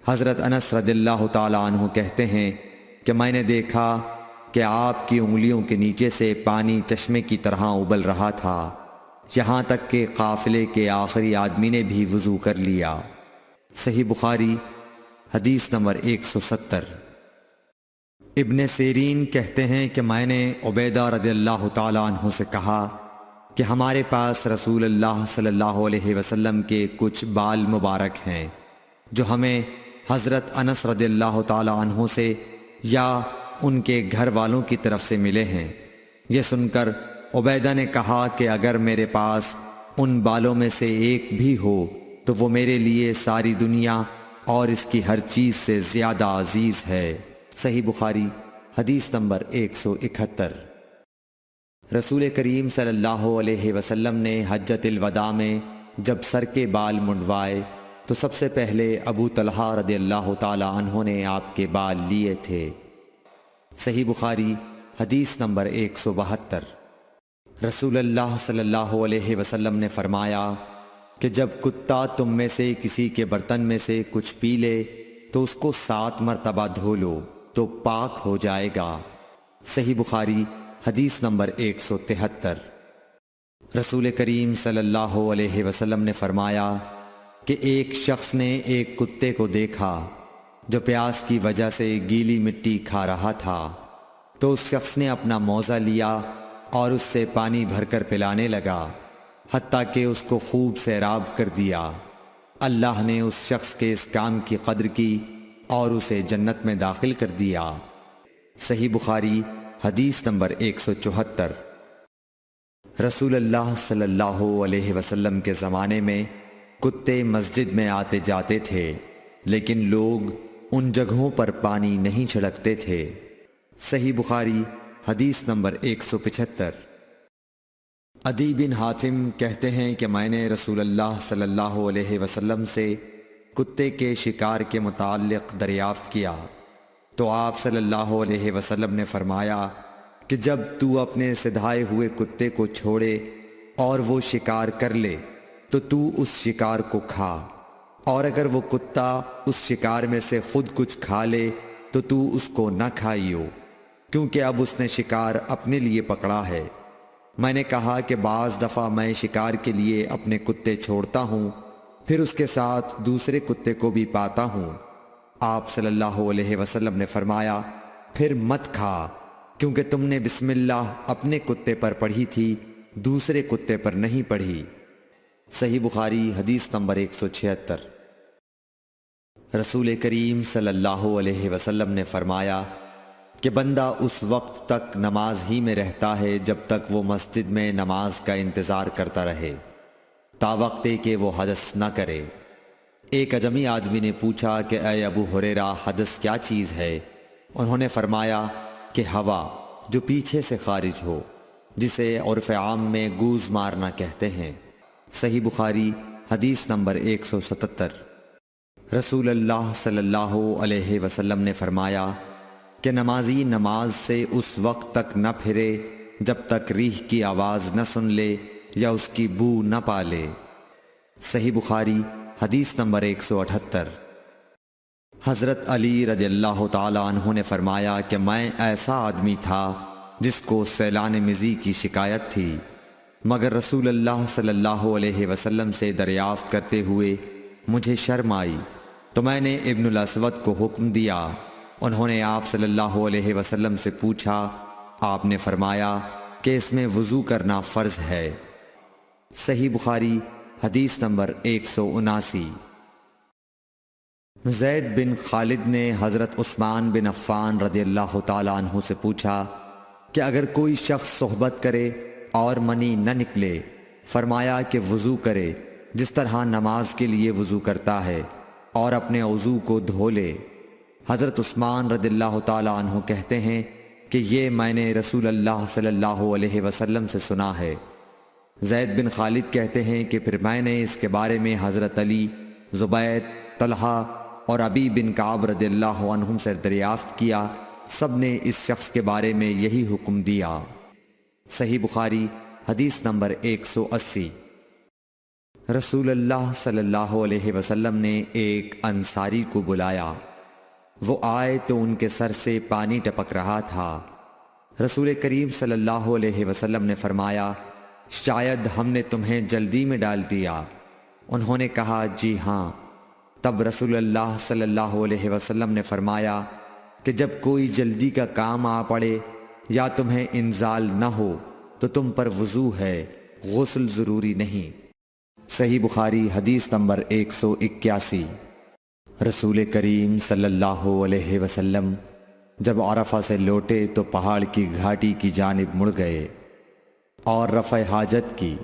Speaker 1: حضرت انس رضی اللہ تعالی عنہ کہتے ہیں کہ میں نے دیکھا کہ آپ کی انگلیوں کے نیچے سے پانی چشمے کی طرح ابل رہا تھا، یہاں تک کہ قافلے کے آخری آدمی نے بھی وضو کر لیا۔ صحیح بخاری حدیث نمبر 170۔ ابن سیرین کہتے ہیں کہ میں نے عبیدہ رضی اللہ تعالی عنہ سے کہا کہ ہمارے پاس رسول اللہ صلی اللہ علیہ وسلم کے کچھ بال مبارک ہیں جو ہمیں حضرت انس رضی اللہ تعالی عنہ سے یا ان کے گھر والوں کی طرف سے ملے ہیں۔ یہ سن کر عبیدہ نے کہا کہ اگر میرے پاس ان بالوں میں سے ایک بھی ہو تو وہ میرے لیے ساری دنیا اور اس کی ہر چیز سے زیادہ عزیز ہے۔ صحیح بخاری حدیث نمبر 171۔ رسول کریم صلی اللہ علیہ وسلم نے حجۃ الوداع میں جب سر کے بال منڈوائے تو سب سے پہلے ابو طلحہ رضی اللہ تعالی عنہ نے آپ کے بال لیے تھے۔ صحیح بخاری حدیث نمبر 172۔ رسول اللہ صلی اللہ علیہ وسلم نے فرمایا کہ جب کتا تم میں سے کسی کے برتن میں سے کچھ پی لے تو اس کو 7 مرتبہ دھو لو تو پاک ہو جائے گا۔ صحیح بخاری حدیث نمبر 173۔ رسول کریم صلی اللہ علیہ وسلم نے فرمایا کہ ایک شخص نے ایک کتے کو دیکھا جو پیاس کی وجہ سے گیلی مٹی کھا رہا تھا، تو اس شخص نے اپنا موزہ لیا اور اس سے پانی بھر کر پلانے لگا حتیٰ کہ اس کو خوب سیراب کر دیا۔ اللہ نے اس شخص کے اس کام کی قدر کی اور اسے جنت میں داخل کر دیا۔ صحیح بخاری حدیث نمبر 174۔ رسول اللہ صلی اللہ علیہ وسلم کے زمانے میں کتے مسجد میں آتے جاتے تھے، لیکن لوگ ان جگہوں پر پانی نہیں چھڑکتے تھے۔ صحیح بخاری حدیث نمبر 175۔ عدی بن حاتم کہتے ہیں کہ میں نے رسول اللہ صلی اللہ علیہ وسلم سے کتے کے شکار کے متعلق دریافت کیا تو آپ صلی اللہ علیہ وسلم نے فرمایا کہ جب تو اپنے سدھائے ہوئے کتے کو چھوڑے اور وہ شکار کر لے تو اس شکار کو کھا، اور اگر وہ کتا اس شکار میں سے خود کچھ کھا لے تو اس کو نہ کھائیو، کیونکہ اب اس نے شکار اپنے لیے پکڑا ہے۔ میں نے کہا کہ بعض دفعہ میں شکار کے لیے اپنے کتے چھوڑتا ہوں، پھر اس کے ساتھ دوسرے کتے کو بھی پاتا ہوں۔ آپ صلی اللہ علیہ وسلم نے فرمایا پھر مت کھا، کیونکہ تم نے بسم اللہ اپنے کتے پر پڑھی تھی، دوسرے کتے پر نہیں پڑھی۔ صحیح بخاری حدیث نمبر 176۔ رسول کریم صلی اللہ علیہ وسلم نے فرمایا کہ بندہ اس وقت تک نماز ہی میں رہتا ہے جب تک وہ مسجد میں نماز کا انتظار کرتا رہے، تا وقت کہ وہ حدث نہ کرے۔ ایک اجمی آدمی نے پوچھا کہ اے ابو ہریرہ، حدث کیا چیز ہے؟ انہوں نے فرمایا کہ ہوا جو پیچھے سے خارج ہو، جسے عرف عام میں گوز مارنا کہتے ہیں۔ صحیح بخاری حدیث نمبر 177۔ رسول اللہ صلی اللہ علیہ وسلم نے فرمایا کہ نمازی نماز سے اس وقت تک نہ پھرے جب تک ریح کی آواز نہ سن لے یا اس کی بو نہ پالے۔ صحیح بخاری حدیث نمبر 178۔ حضرت علی رضی اللہ تعالی عنہ نے فرمایا کہ میں ایسا آدمی تھا جس کو سیلان مزی کی شکایت تھی، مگر رسول اللہ صلی اللہ علیہ وسلم سے دریافت کرتے ہوئے مجھے شرم آئی تو میں نے ابن الاسود کو حکم دیا۔ انہوں نے آپ صلی اللہ علیہ وسلم سے پوچھا، آپ نے فرمایا کہ اس میں وضو کرنا فرض ہے۔ صحیح بخاری حدیث نمبر 179۔ زید بن خالد نے حضرت عثمان بن عفان رضی اللہ تعالیٰ عنہ سے پوچھا کہ اگر کوئی شخص صحبت کرے اور منی نہ نکلے، فرمایا کہ وضو کرے جس طرح نماز کے لیے وضو کرتا ہے، اور اپنے وضو کو دھو لے۔ حضرت عثمان رضی اللہ تعالیٰ عنہ کہتے ہیں کہ یہ میں نے رسول اللہ صلی اللہ علیہ وسلم سے سنا ہے۔ زید بن خالد کہتے ہیں کہ پھر میں نے اس کے بارے میں حضرت علی، زبیر، طلحہ اور ابی بن کعب رضی اللہ عنہم سے دریافت کیا، سب نے اس شخص کے بارے میں یہی حکم دیا۔ صحیح بخاری حدیث نمبر 180۔ رسول اللہ صلی اللہ علیہ وسلم نے ایک انصاری کو بلایا، وہ آئے تو ان کے سر سے پانی ٹپک رہا تھا۔ رسول کریم صلی اللہ علیہ وسلم نے فرمایا شاید ہم نے تمہیں جلدی میں ڈال دیا۔ انہوں نے کہا جی ہاں۔ تب رسول اللہ صلی اللہ علیہ وسلم نے فرمایا کہ جب کوئی جلدی کا کام آ پڑے یا تمہیں انزال نہ ہو تو تم پر وضو ہے، غسل ضروری نہیں۔ صحیح بخاری حدیث نمبر 181۔ رسول کریم صلی اللہ علیہ وسلم جب عرفہ سے لوٹے تو پہاڑ کی گھاٹی کی جانب مڑ گئے اور رفع حاجت کی۔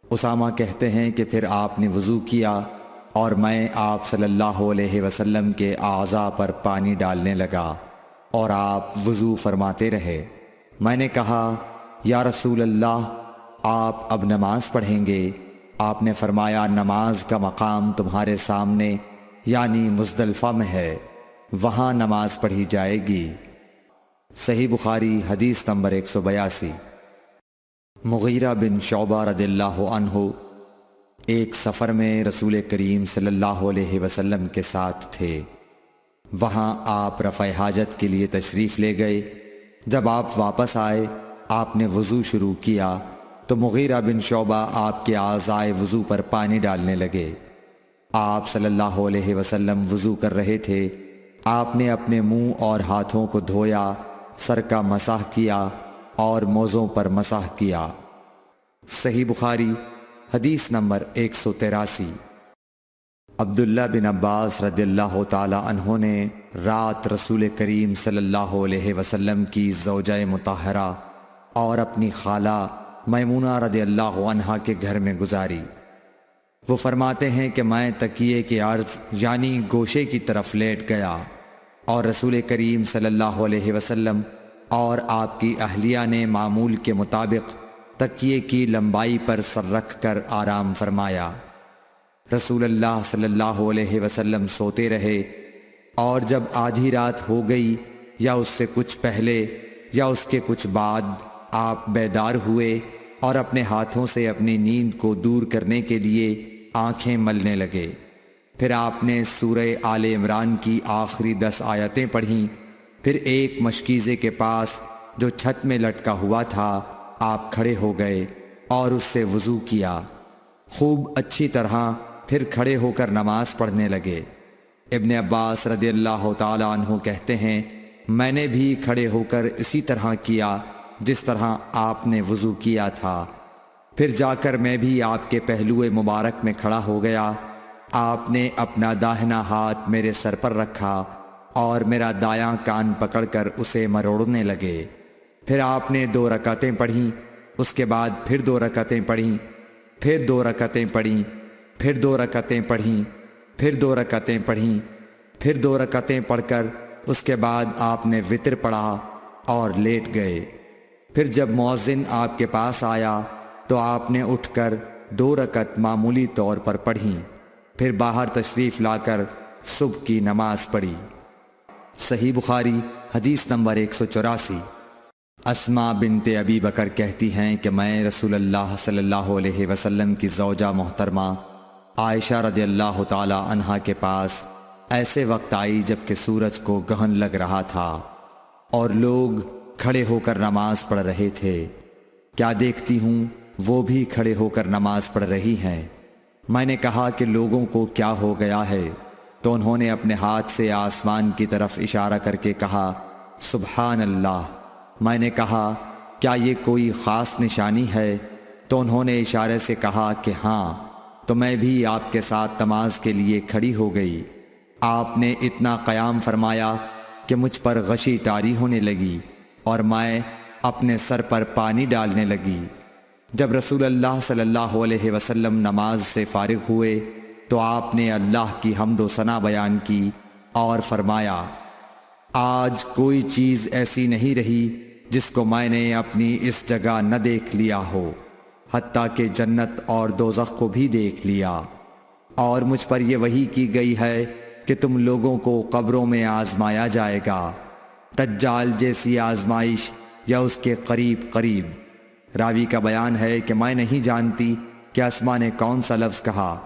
Speaker 1: اسامہ کہتے ہیں کہ پھر آپ نے وضو کیا اور میں آپ صلی اللہ علیہ وسلم کے اعضاء پر پانی ڈالنے لگا اور آپ وضو فرماتے رہے۔ میں نے کہا یا رسول اللہ، آپ اب نماز پڑھیں گے؟ آپ نے فرمایا نماز کا مقام تمہارے سامنے یعنی مزدلفہ میں ہے، وہاں نماز پڑھی جائے گی۔ صحیح بخاری حدیث نمبر 182۔ مغیرہ بن شعبہ رضی اللہ عنہ ایک سفر میں رسول کریم صلی اللہ علیہ وسلم کے ساتھ تھے۔ وہاں آپ رفع حاجت کے لیے تشریف لے گئے۔ جب آپ واپس آئے، آپ نے وضو شروع کیا تو مغیرہ بن شعبہ آپ کے اعضائے وضو پر پانی ڈالنے لگے۔ آپ صلی اللہ علیہ وسلم وضو کر رہے تھے۔ آپ نے اپنے منہ اور ہاتھوں کو دھویا، سر کا مسح کیا اور موزوں پر مسح کیا۔ صحیح بخاری حدیث نمبر 183۔ عبداللہ بن عباس رضی اللہ تعالی عنہ نے رات رسول کریم صلی اللہ علیہ وسلم کی زوجہ مطہرہ اور اپنی خالہ میمونہ رضی اللہ عنہا کے گھر میں گزاری۔ وہ فرماتے ہیں کہ میں تکیے کے عرض یعنی گوشے کی طرف لیٹ گیا اور رسول کریم صلی اللہ علیہ وسلم اور آپ کی اہلیہ نے معمول کے مطابق تکیے کی لمبائی پر سر رکھ کر آرام فرمایا۔ رسول اللہ صلی اللہ علیہ وسلم سوتے رہے، اور جب آدھی رات ہو گئی یا اس سے کچھ پہلے یا اس کے کچھ بعد آپ بیدار ہوئے اور اپنے ہاتھوں سے اپنی نیند کو دور کرنے کے لیے آنکھیں ملنے لگے۔ پھر آپ نے سورہ آل عمران کی آخری 10 آیتیں پڑھیں۔ پھر ایک مشکیزے کے پاس جو چھت میں لٹکا ہوا تھا آپ کھڑے ہو گئے اور اس سے وضو کیا، خوب اچھی طرح پھر کھڑے ہو کر نماز پڑھنے لگے۔ ابن عباس رضی اللہ تعالی عنہ کہتے ہیں، میں نے بھی کھڑے ہو کر اسی طرح کیا جس طرح آپ نے وضو کیا تھا۔ پھر جا کر میں بھی آپ کے پہلو مبارک میں کھڑا ہو گیا۔ آپ نے اپنا داہنا ہاتھ میرے سر پر رکھا اور میرا دایاں کان پکڑ کر اسے مروڑنے لگے۔ پھر آپ نے 2 رکعتیں پڑھیں، اس کے بعد پھر 2 رکعتیں پڑھیں، پھر 2 رکعتیں پڑھیں، پھر 2 رکعتیں پڑھیں، پھر 2 رکعتیں پڑھیں، پھر 2 رکعتیں پڑھ کر اس کے بعد آپ نے وتر پڑھا اور لیٹ گئے۔ پھر جب مؤذن آپ کے پاس آیا تو آپ نے اٹھ کر 2 رکعت معمولی طور پر پڑھیں، پھر باہر تشریف لا کر صبح کی نماز پڑھی۔ صحیح بخاری حدیث نمبر 184۔ اسماء بنت ابی بکر کہتی ہیں کہ میں رسول اللہ صلی اللہ علیہ وسلم کی زوجہ محترمہ عائشہ رضی اللہ تعالی عنہا کے پاس ایسے وقت آئی جب کہ سورج کو گہن لگ رہا تھا اور لوگ کھڑے ہو کر نماز پڑھ رہے تھے۔ کیا دیکھتی ہوں وہ بھی کھڑے ہو کر نماز پڑھ رہی ہیں۔ میں نے کہا کہ لوگوں کو کیا ہو گیا ہے، تو انہوں نے اپنے ہاتھ سے آسمان کی طرف اشارہ کر کے کہا سبحان اللہ۔ میں نے کہا کیا یہ کوئی خاص نشانی ہے؟ تو انہوں نے اشارے سے کہا کہ ہاں، تو میں بھی آپ کے ساتھ نماز کے لیے کھڑی ہو گئی۔ آپ نے اتنا قیام فرمایا کہ مجھ پر غشی طاری ہونے لگی اور میں اپنے سر پر پانی ڈالنے لگی۔ جب رسول اللہ صلی اللہ علیہ وسلم نماز سے فارغ ہوئے تو آپ نے اللہ کی حمد و ثنا بیان کی اور فرمایا آج کوئی چیز ایسی نہیں رہی جس کو میں نے اپنی اس جگہ نہ دیکھ لیا ہو، حتیٰ کہ جنت اور دوزخ کو بھی دیکھ لیا، اور مجھ پر یہ وحی کی گئی ہے کہ تم لوگوں کو قبروں میں آزمایا جائے گا، دجال جیسی آزمائش یا اس کے قریب قریب۔ راوی کا بیان ہے کہ میں نہیں جانتی کہ اسماء نے کون سا لفظ کہا۔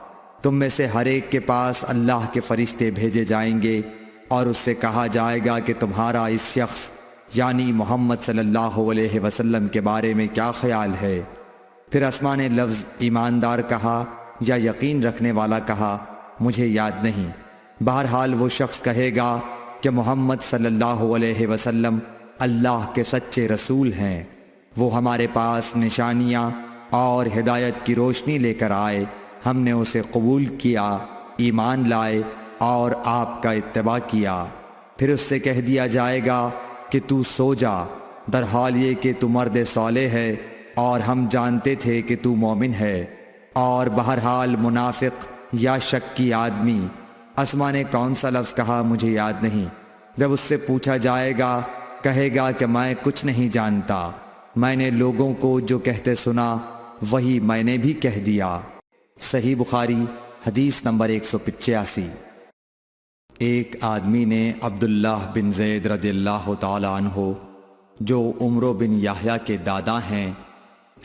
Speaker 1: تم میں سے ہر ایک کے پاس اللہ کے فرشتے بھیجے جائیں گے اور اس سے کہا جائے گا کہ تمہارا اس شخص یعنی محمد صلی اللہ علیہ وسلم کے بارے میں کیا خیال ہے؟ پھر اسماء نے لفظ ایماندار کہا یا یقین رکھنے والا کہا، مجھے یاد نہیں۔ بہرحال وہ شخص کہے گا کہ محمد صلی اللہ علیہ وسلم اللہ کے سچے رسول ہیں، وہ ہمارے پاس نشانیاں اور ہدایت کی روشنی لے کر آئے، ہم نے اسے قبول کیا، ایمان لائے اور آپ کا اتباع کیا۔ پھر اس سے کہہ دیا جائے گا کہ تو سو جا، در حال یہ کہ تو مرد صالح ہے اور ہم جانتے تھے کہ تو مومن ہے، اور بہرحال منافق یا شکی آدمی۔ اسماء نے کون سا لفظ کہا مجھے یاد نہیں۔ جب اس سے پوچھا جائے گا کہے گا کہ میں کچھ نہیں جانتا، میں نے لوگوں کو جو کہتے سنا وہی میں نے بھی کہہ دیا۔ صحیح بخاری حدیث نمبر 185۔ ایک آدمی نے عبداللہ بن زید رضی اللہ تعالی عنہ جو عمرو بن یحییٰ کے دادا ہیں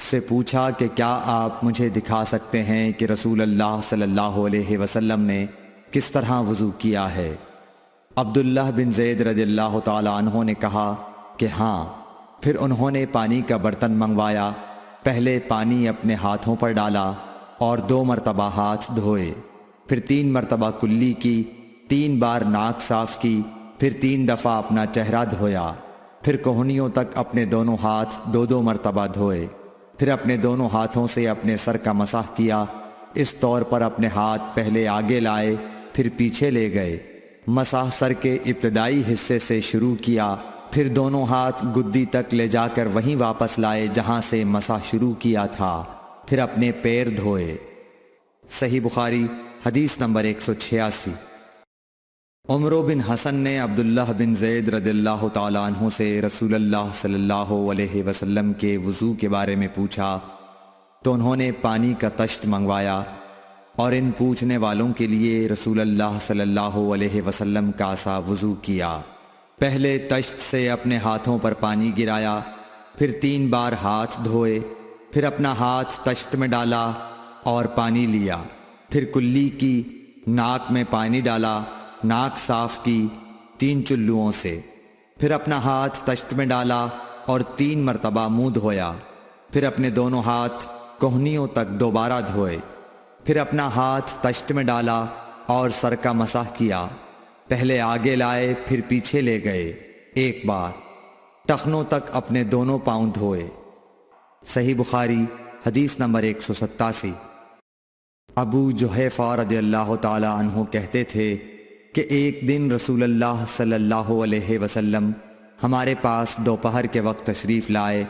Speaker 1: سے پوچھا کہ کیا آپ مجھے دکھا سکتے ہیں کہ رسول اللہ صلی اللہ علیہ وسلم نے کس طرح وضو کیا ہے؟ عبداللہ بن زید رضی اللہ تعالی عنہ نے کہا کہ ہاں۔ پھر انہوں نے پانی کا برتن منگوایا، پہلے پانی اپنے ہاتھوں پر ڈالا اور 2 مرتبہ ہاتھ دھوئے، پھر 3 مرتبہ کلی کی، 3 بار ناک صاف کی، پھر 3 دفعہ اپنا چہرہ دھویا، پھر کوہنیوں تک اپنے دونوں ہاتھ 2 مرتبہ دھوئے، پھر اپنے دونوں ہاتھوں سے اپنے سر کا مسح کیا، اس طور پر اپنے ہاتھ پہلے آگے لائے پھر پیچھے لے گئے، مسح سر کے ابتدائی حصے سے شروع کیا، پھر دونوں ہاتھ گدی تک لے جا کر وہیں واپس لائے جہاں سے مسح شروع کیا تھا، پھر اپنے پیر دھوئے۔ صحیح بخاری حدیث نمبر 186۔ عمرو بن حسن نے عبداللہ بن زید رضی اللہ تعالیٰ عنہ سے رسول اللہ صلی اللہ علیہ وسلم کے وضو کے بارے میں پوچھا، تو انہوں نے پانی کا طشت منگوایا، اور ان پوچھنے والوں کے لیے رسول اللہ صلی اللہ علیہ وسلم کا سا وضو کیا۔ پہلے تشت سے اپنے ہاتھوں پر پانی گرایا، پھر 3 بار ہاتھ دھوئے، پھر اپنا ہاتھ تشت میں ڈالا اور پانی لیا، پھر کلی کی، ناک میں پانی ڈالا، ناک صاف کی 3 چلوؤں سے، پھر اپنا ہاتھ تشت میں ڈالا اور 3 مرتبہ منہ دھویا، پھر اپنے دونوں ہاتھ کوہنیوں تک دوبارہ دھوئے، پھر اپنا ہاتھ تشت میں ڈالا اور سر کا مسح کیا، پہلے آگے لائے پھر پیچھے لے گئے 1 بار، ٹخنوں تک اپنے دونوں پاؤں دھوئے۔ صحیح بخاری حدیث نمبر 187۔ ابو جحیفہ رضی اللہ تعالی عنہ کہتے تھے کہ ایک دن رسول اللہ صلی اللہ علیہ وسلم ہمارے پاس دوپہر کے وقت تشریف لائے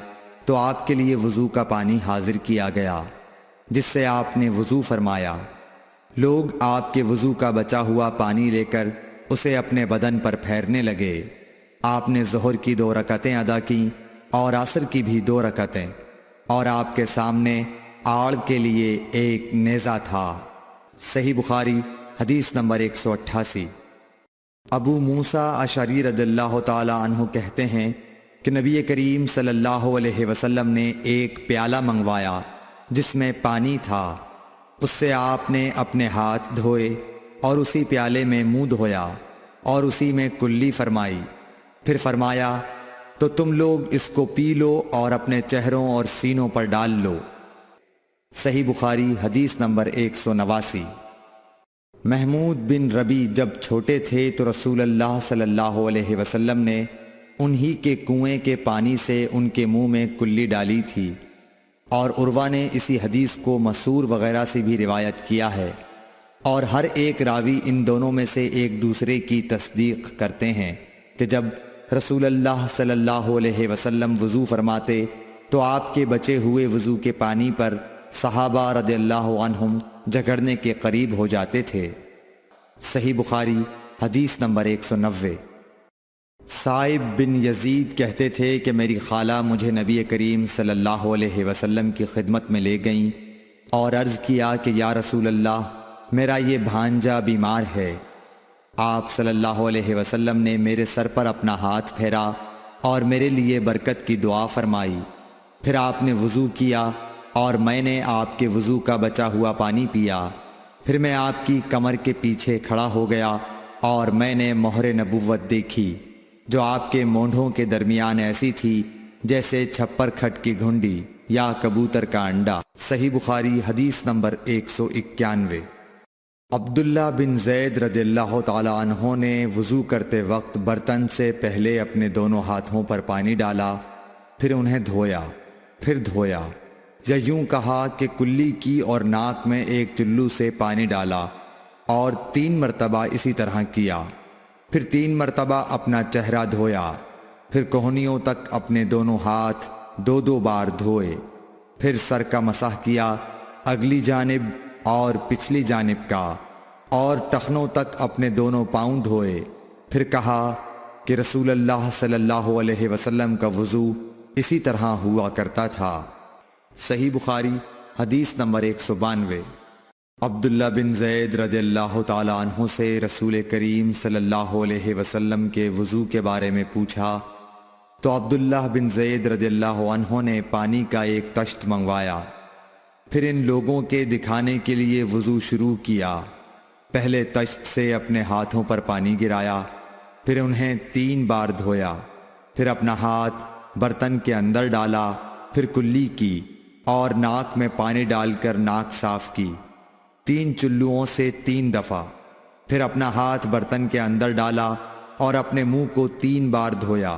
Speaker 1: تو آپ کے لیے وضو کا پانی حاضر کیا گیا، جس سے آپ نے وضو فرمایا۔ لوگ آپ کے وضو کا بچا ہوا پانی لے کر اسے اپنے بدن پر پھیرنے لگے۔ آپ نے ظہر کی 2 رکعتیں ادا کیں اور عصر کی بھی 2 رکعتیں، اور آپ کے سامنے آڑ کے لیے ایک نیزہ تھا۔ صحیح بخاری حدیث نمبر 188۔ ابو موسیٰ اشعری رضی اللہ تعالی عنہ کہتے ہیں کہ نبی کریم صلی اللہ علیہ وسلم نے ایک پیالہ منگوایا جس میں پانی تھا، اس سے آپ نے اپنے ہاتھ دھوئے اور اسی پیالے میں منہ دھویا اور اسی میں کلی فرمائی، پھر فرمایا تو تم لوگ اس کو پی لو اور اپنے چہروں اور سینوں پر ڈال لو۔ صحیح بخاری حدیث نمبر 189۔ محمود بن ربی جب چھوٹے تھے تو رسول اللہ صلی اللہ علیہ وسلم نے انہی کے کنویں کے پانی سے ان کے منہ میں کلی ڈالی تھی، اور عروہ نے اسی حدیث کو مسور وغیرہ سے بھی روایت کیا ہے، اور ہر ایک راوی ان دونوں میں سے ایک دوسرے کی تصدیق کرتے ہیں کہ جب رسول اللہ صلی اللہ علیہ وسلم وضو فرماتے تو آپ کے بچے ہوئے وضو کے پانی پر صحابہ رضی اللہ عنہم جھگڑنے کے قریب ہو جاتے تھے۔ صحیح بخاری حدیث نمبر 190۔ صائب بن یزید کہتے تھے کہ میری خالہ مجھے نبی کریم صلی اللہ علیہ وسلم کی خدمت میں لے گئیں اور عرض کیا کہ یا رسول اللہ، میرا یہ بھانجا بیمار ہے۔ آپ صلی اللہ علیہ وسلم نے میرے سر پر اپنا ہاتھ پھیرا اور میرے لیے برکت کی دعا فرمائی، پھر آپ نے وضو کیا اور میں نے آپ کے وضو کا بچا ہوا پانی پیا، پھر میں آپ کی کمر کے پیچھے کھڑا ہو گیا اور میں نے مہر نبوت دیکھی جو آپ کے مونڈھوں کے درمیان ایسی تھی جیسے چھپر کھٹ کی گھنڈی یا کبوتر کا انڈا۔ صحیح بخاری حدیث نمبر 191۔ عبداللہ بن زید رضی اللہ تعالی عنہ نے وضو کرتے وقت برتن سے پہلے اپنے دونوں ہاتھوں پر پانی ڈالا، پھر انہیں دھویا، پھر دھویا، یا یوں کہا کہ کلی کی اور ناک میں ایک چلو سے پانی ڈالا اور 3 مرتبہ اسی طرح کیا، پھر 3 مرتبہ اپنا چہرہ دھویا، پھر کوہنیوں تک اپنے دونوں ہاتھ 2 بار دھوئے، پھر سر کا مسح کیا، اگلی جانب اور پچھلی جانب کا، اور ٹخنوں تک اپنے دونوں پاؤں دھوئے، پھر کہا کہ رسول اللہ صلی اللہ علیہ وسلم کا وضو اسی طرح ہوا کرتا تھا۔ صحیح بخاری حدیث نمبر 192۔ عبداللہ بن زید رضی اللہ تعالی عنہ سے رسول کریم صلی اللہ علیہ وسلم کے وضو کے بارے میں پوچھا تو عبداللہ بن زید رضی اللہ عنہ نے پانی کا ایک تشت منگوایا، پھر ان لوگوں کے دکھانے کے لیے وضو شروع کیا۔ پہلے تشت سے اپنے ہاتھوں پر پانی گرایا، پھر انہیں 3 بار دھویا، پھر اپنا ہاتھ برتن کے اندر ڈالا، پھر کلی کی اور ناک میں پانی ڈال کر ناک صاف کی 3 چلوؤں سے 3 دفعہ، پھر اپنا ہاتھ برتن کے اندر ڈالا اور اپنے منہ کو 3 بار دھویا،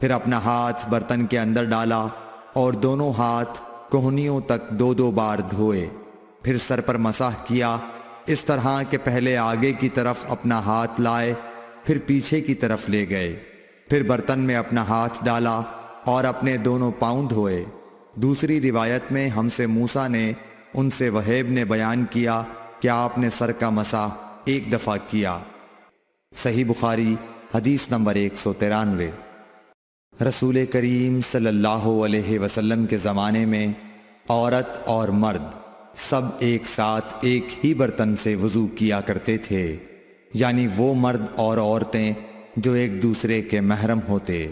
Speaker 1: پھر اپنا ہاتھ برتن کے اندر ڈالا اور دونوں ہاتھ کوہنیوں تک 2 بار دھوئے، پھر سر پر مسح کیا، اس طرح کہ پہلے آگے کی طرف اپنا ہاتھ لائے، پھر پیچھے کی طرف لے گئے، پھر برتن میں اپنا ہاتھ ڈالا اور اپنے دونوں پاؤں دھوئے۔ دوسری روایت میں ہم سے موسیٰ نے ان سے وہیب نے بیان کیا کہ آپ نے سر کا مسح 1 دفعہ کیا۔ صحیح بخاری حدیث نمبر 193۔ رسول کریم صلی اللہ علیہ وسلم کے زمانے میں عورت اور مرد سب ایک ساتھ ایک ہی برتن سے وضو کیا کرتے تھے، یعنی وہ مرد اور عورتیں جو ایک دوسرے کے محرم ہوتے۔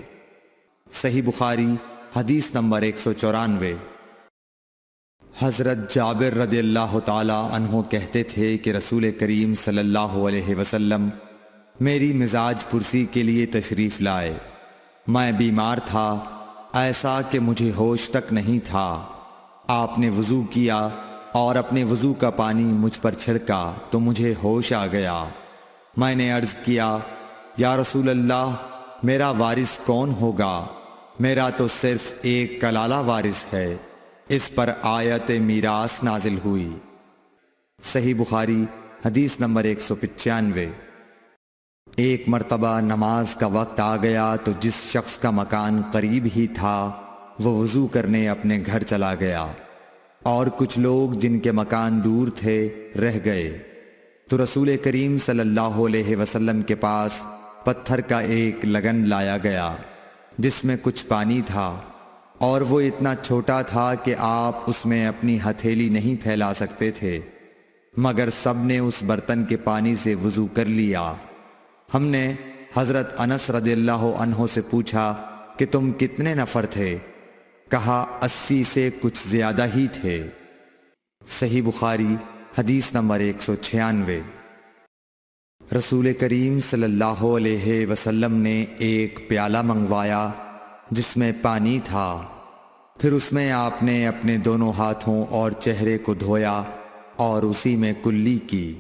Speaker 1: صحیح بخاری حدیث نمبر 194۔ حضرت جابر رضی اللہ تعالی عنہ کہتے تھے کہ رسول کریم صلی اللہ علیہ وسلم میری مزاج پرسی کے لیے تشریف لائے۔ میں بیمار تھا، ایسا کہ مجھے ہوش تک نہیں تھا۔ آپ نے وضو کیا اور اپنے وضو کا پانی مجھ پر چھڑکا تو مجھے ہوش آ گیا۔ میں نے عرض کیا، یا رسول اللہ، میرا وارث کون ہوگا؟ میرا تو صرف ایک کلالہ وارث ہے۔ اس پر آیت میراث نازل ہوئی۔ صحیح بخاری حدیث نمبر 195۔ ایک مرتبہ نماز کا وقت آ گیا تو جس شخص کا مکان قریب ہی تھا وہ وضو کرنے اپنے گھر چلا گیا، اور کچھ لوگ جن کے مکان دور تھے رہ گئے۔ تو رسول کریم صلی اللہ علیہ وسلم کے پاس پتھر کا ایک لگن لایا گیا جس میں کچھ پانی تھا، اور وہ اتنا چھوٹا تھا کہ آپ اس میں اپنی ہتھیلی نہیں پھیلا سکتے تھے، مگر سب نے اس برتن کے پانی سے وضو کر لیا۔ ہم نے حضرت انس رضی اللہ عنہ سے پوچھا کہ تم کتنے نفر تھے؟ کہا 80 سے کچھ زیادہ ہی تھے۔ صحیح بخاری حدیث نمبر 196۔ رسول کریم صلی اللہ علیہ وسلم نے ایک پیالہ منگوایا جس میں پانی تھا، پھر اس میں آپ نے اپنے دونوں ہاتھوں اور چہرے کو دھویا اور اسی میں کلی کی۔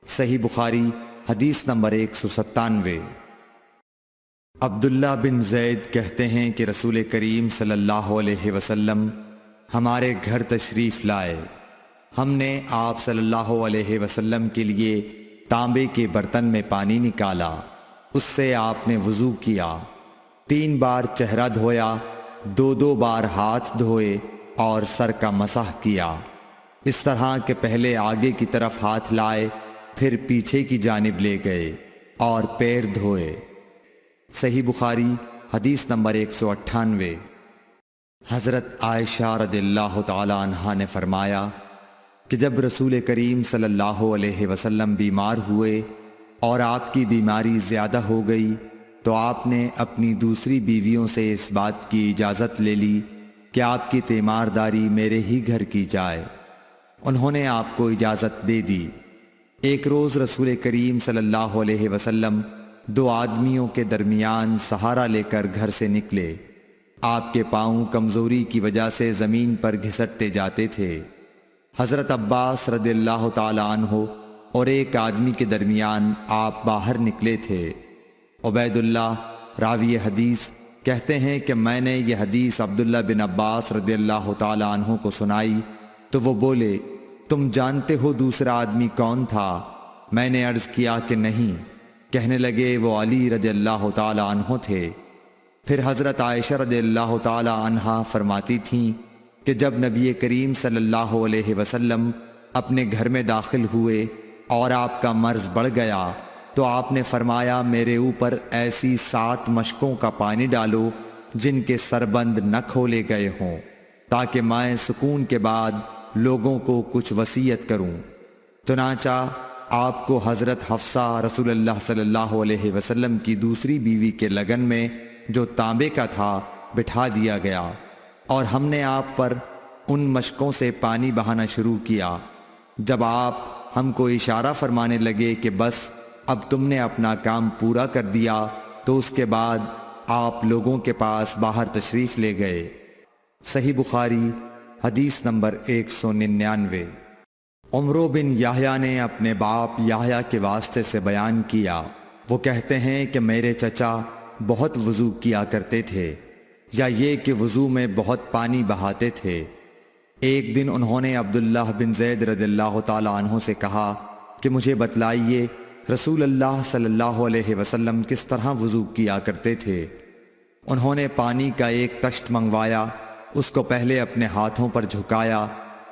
Speaker 1: صحیح بخاری حدیث نمبر 197۔ عبداللہ بن زید کہتے ہیں کہ رسول کریم صلی اللہ علیہ وسلم ہمارے گھر تشریف لائے۔ ہم نے آپ صلی اللہ علیہ وسلم کے لیے تانبے کے برتن میں پانی نکالا، اس سے آپ نے وضو کیا، 3 بار چہرہ دھویا، 2 بار ہاتھ دھوئے اور سر کا مسح کیا، اس طرح کہ پہلے آگے کی طرف ہاتھ لائے، پھر پیچھے کی جانب لے گئے اور پیر دھوئے۔ صحیح بخاری حدیث نمبر 198۔ حضرت عائشہ رضی اللہ تعالی عنہا نے فرمایا کہ جب رسول کریم صلی اللہ علیہ وسلم بیمار ہوئے اور آپ کی بیماری زیادہ ہو گئی تو آپ نے اپنی دوسری بیویوں سے اس بات کی اجازت لے لی کہ آپ کی تیمارداری میرے ہی گھر کی جائے۔ انہوں نے آپ کو اجازت دے دی۔ ایک روز رسول کریم صلی اللہ علیہ وسلم 2 آدمیوں کے درمیان سہارا لے کر گھر سے نکلے۔ آپ کے پاؤں کمزوری کی وجہ سے زمین پر گھسٹتے جاتے تھے۔ حضرت عباس رضی اللہ تعالی عنہ اور ایک آدمی کے درمیان آپ باہر نکلے تھے۔ عبید اللہ راوی حدیث کہتے ہیں کہ میں نے یہ حدیث عبداللہ بن عباس رضی اللہ تعالی عنہ کو سنائی تو وہ بولے، تم جانتے ہو دوسرا آدمی کون تھا؟ میں نے عرض کیا کہ نہیں۔ کہنے لگے وہ علی رضی اللہ تعالی عنہ تھے۔ پھر حضرت عائشہ رضی اللہ تعالی عنہا فرماتی تھیں کہ جب نبی کریم صلی اللہ علیہ وسلم اپنے گھر میں داخل ہوئے اور آپ کا مرض بڑھ گیا تو آپ نے فرمایا میرے اوپر ایسی 7 مشکوں کا پانی ڈالو جن کے سربند نہ کھولے گئے ہوں، تاکہ میں سکون کے بعد لوگوں کو کچھ وصیت کروں۔ چنانچہ آپ کو حضرت حفصہ رسول اللہ صلی اللہ علیہ وسلم کی دوسری بیوی کے لگن میں جو تانبے کا تھا بٹھا دیا گیا، اور ہم نے آپ پر ان مشکوں سے پانی بہانا شروع کیا۔ جب آپ ہم کو اشارہ فرمانے لگے کہ بس اب تم نے اپنا کام پورا کر دیا تو اس کے بعد آپ لوگوں کے پاس باہر تشریف لے گئے۔ صحیح بخاری حدیث نمبر 199۔ عمرو بن یحییٰ نے اپنے باپ یحییٰ کے واسطے سے بیان کیا، وہ کہتے ہیں کہ میرے چچا بہت وضو کیا کرتے تھے، یا یہ کہ وضو میں بہت پانی بہاتے تھے۔ ایک دن انہوں نے عبداللہ بن زید رضی اللہ تعالی عنہ سے کہا کہ مجھے بتلائیے رسول اللہ صلی اللہ علیہ وسلم کس طرح وضو کیا کرتے تھے۔ انہوں نے پانی کا ایک تشت منگوایا، اس کو پہلے اپنے ہاتھوں پر جھکایا،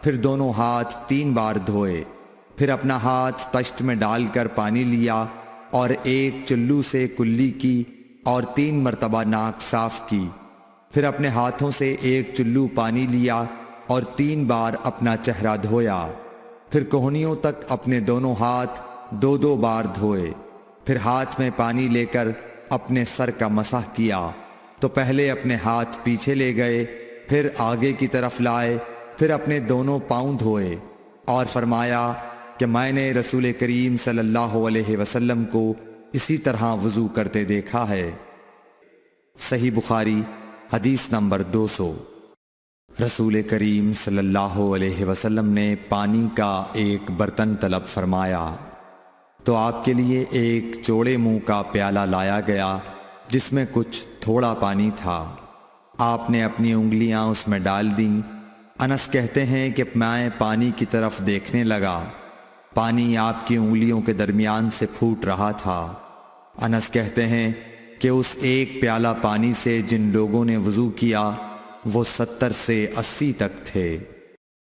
Speaker 1: پھر دونوں ہاتھ 3 بار دھوئے، پھر اپنا ہاتھ تشت میں ڈال کر پانی لیا اور ایک چلو سے کلی کی اور 3 مرتبہ ناک صاف کی، پھر اپنے ہاتھوں سے ایک چلو پانی لیا اور 3 بار اپنا چہرہ دھویا، پھر کوہنیوں تک اپنے دونوں ہاتھ 2 بار دھوئے، پھر ہاتھ میں پانی لے کر اپنے سر کا مسح کیا تو پہلے اپنے ہاتھ پیچھے لے گئے، پھر آگے کی طرف لائے، پھر اپنے دونوں پاؤں دھوئے، اور فرمایا کہ میں نے رسول کریم صلی اللہ علیہ وسلم کو اسی طرح وضو کرتے دیکھا ہے۔ صحیح بخاری حدیث نمبر 200۔ رسول کریم صلی اللہ علیہ وسلم نے پانی کا ایک برتن طلب فرمایا تو آپ کے لیے ایک چوڑے منہ کا پیالہ لایا گیا جس میں کچھ تھوڑا پانی تھا۔ آپ نے اپنی انگلیاں اس میں ڈال دیں۔ انس کہتے ہیں کہ میں پانی کی طرف دیکھنے لگا، پانی آپ کی انگلیوں کے درمیان سے پھوٹ رہا تھا۔ انس کہتے ہیں کہ اس ایک پیالہ پانی سے جن لوگوں نے وضو کیا وہ 70 سے 80 تک تھے۔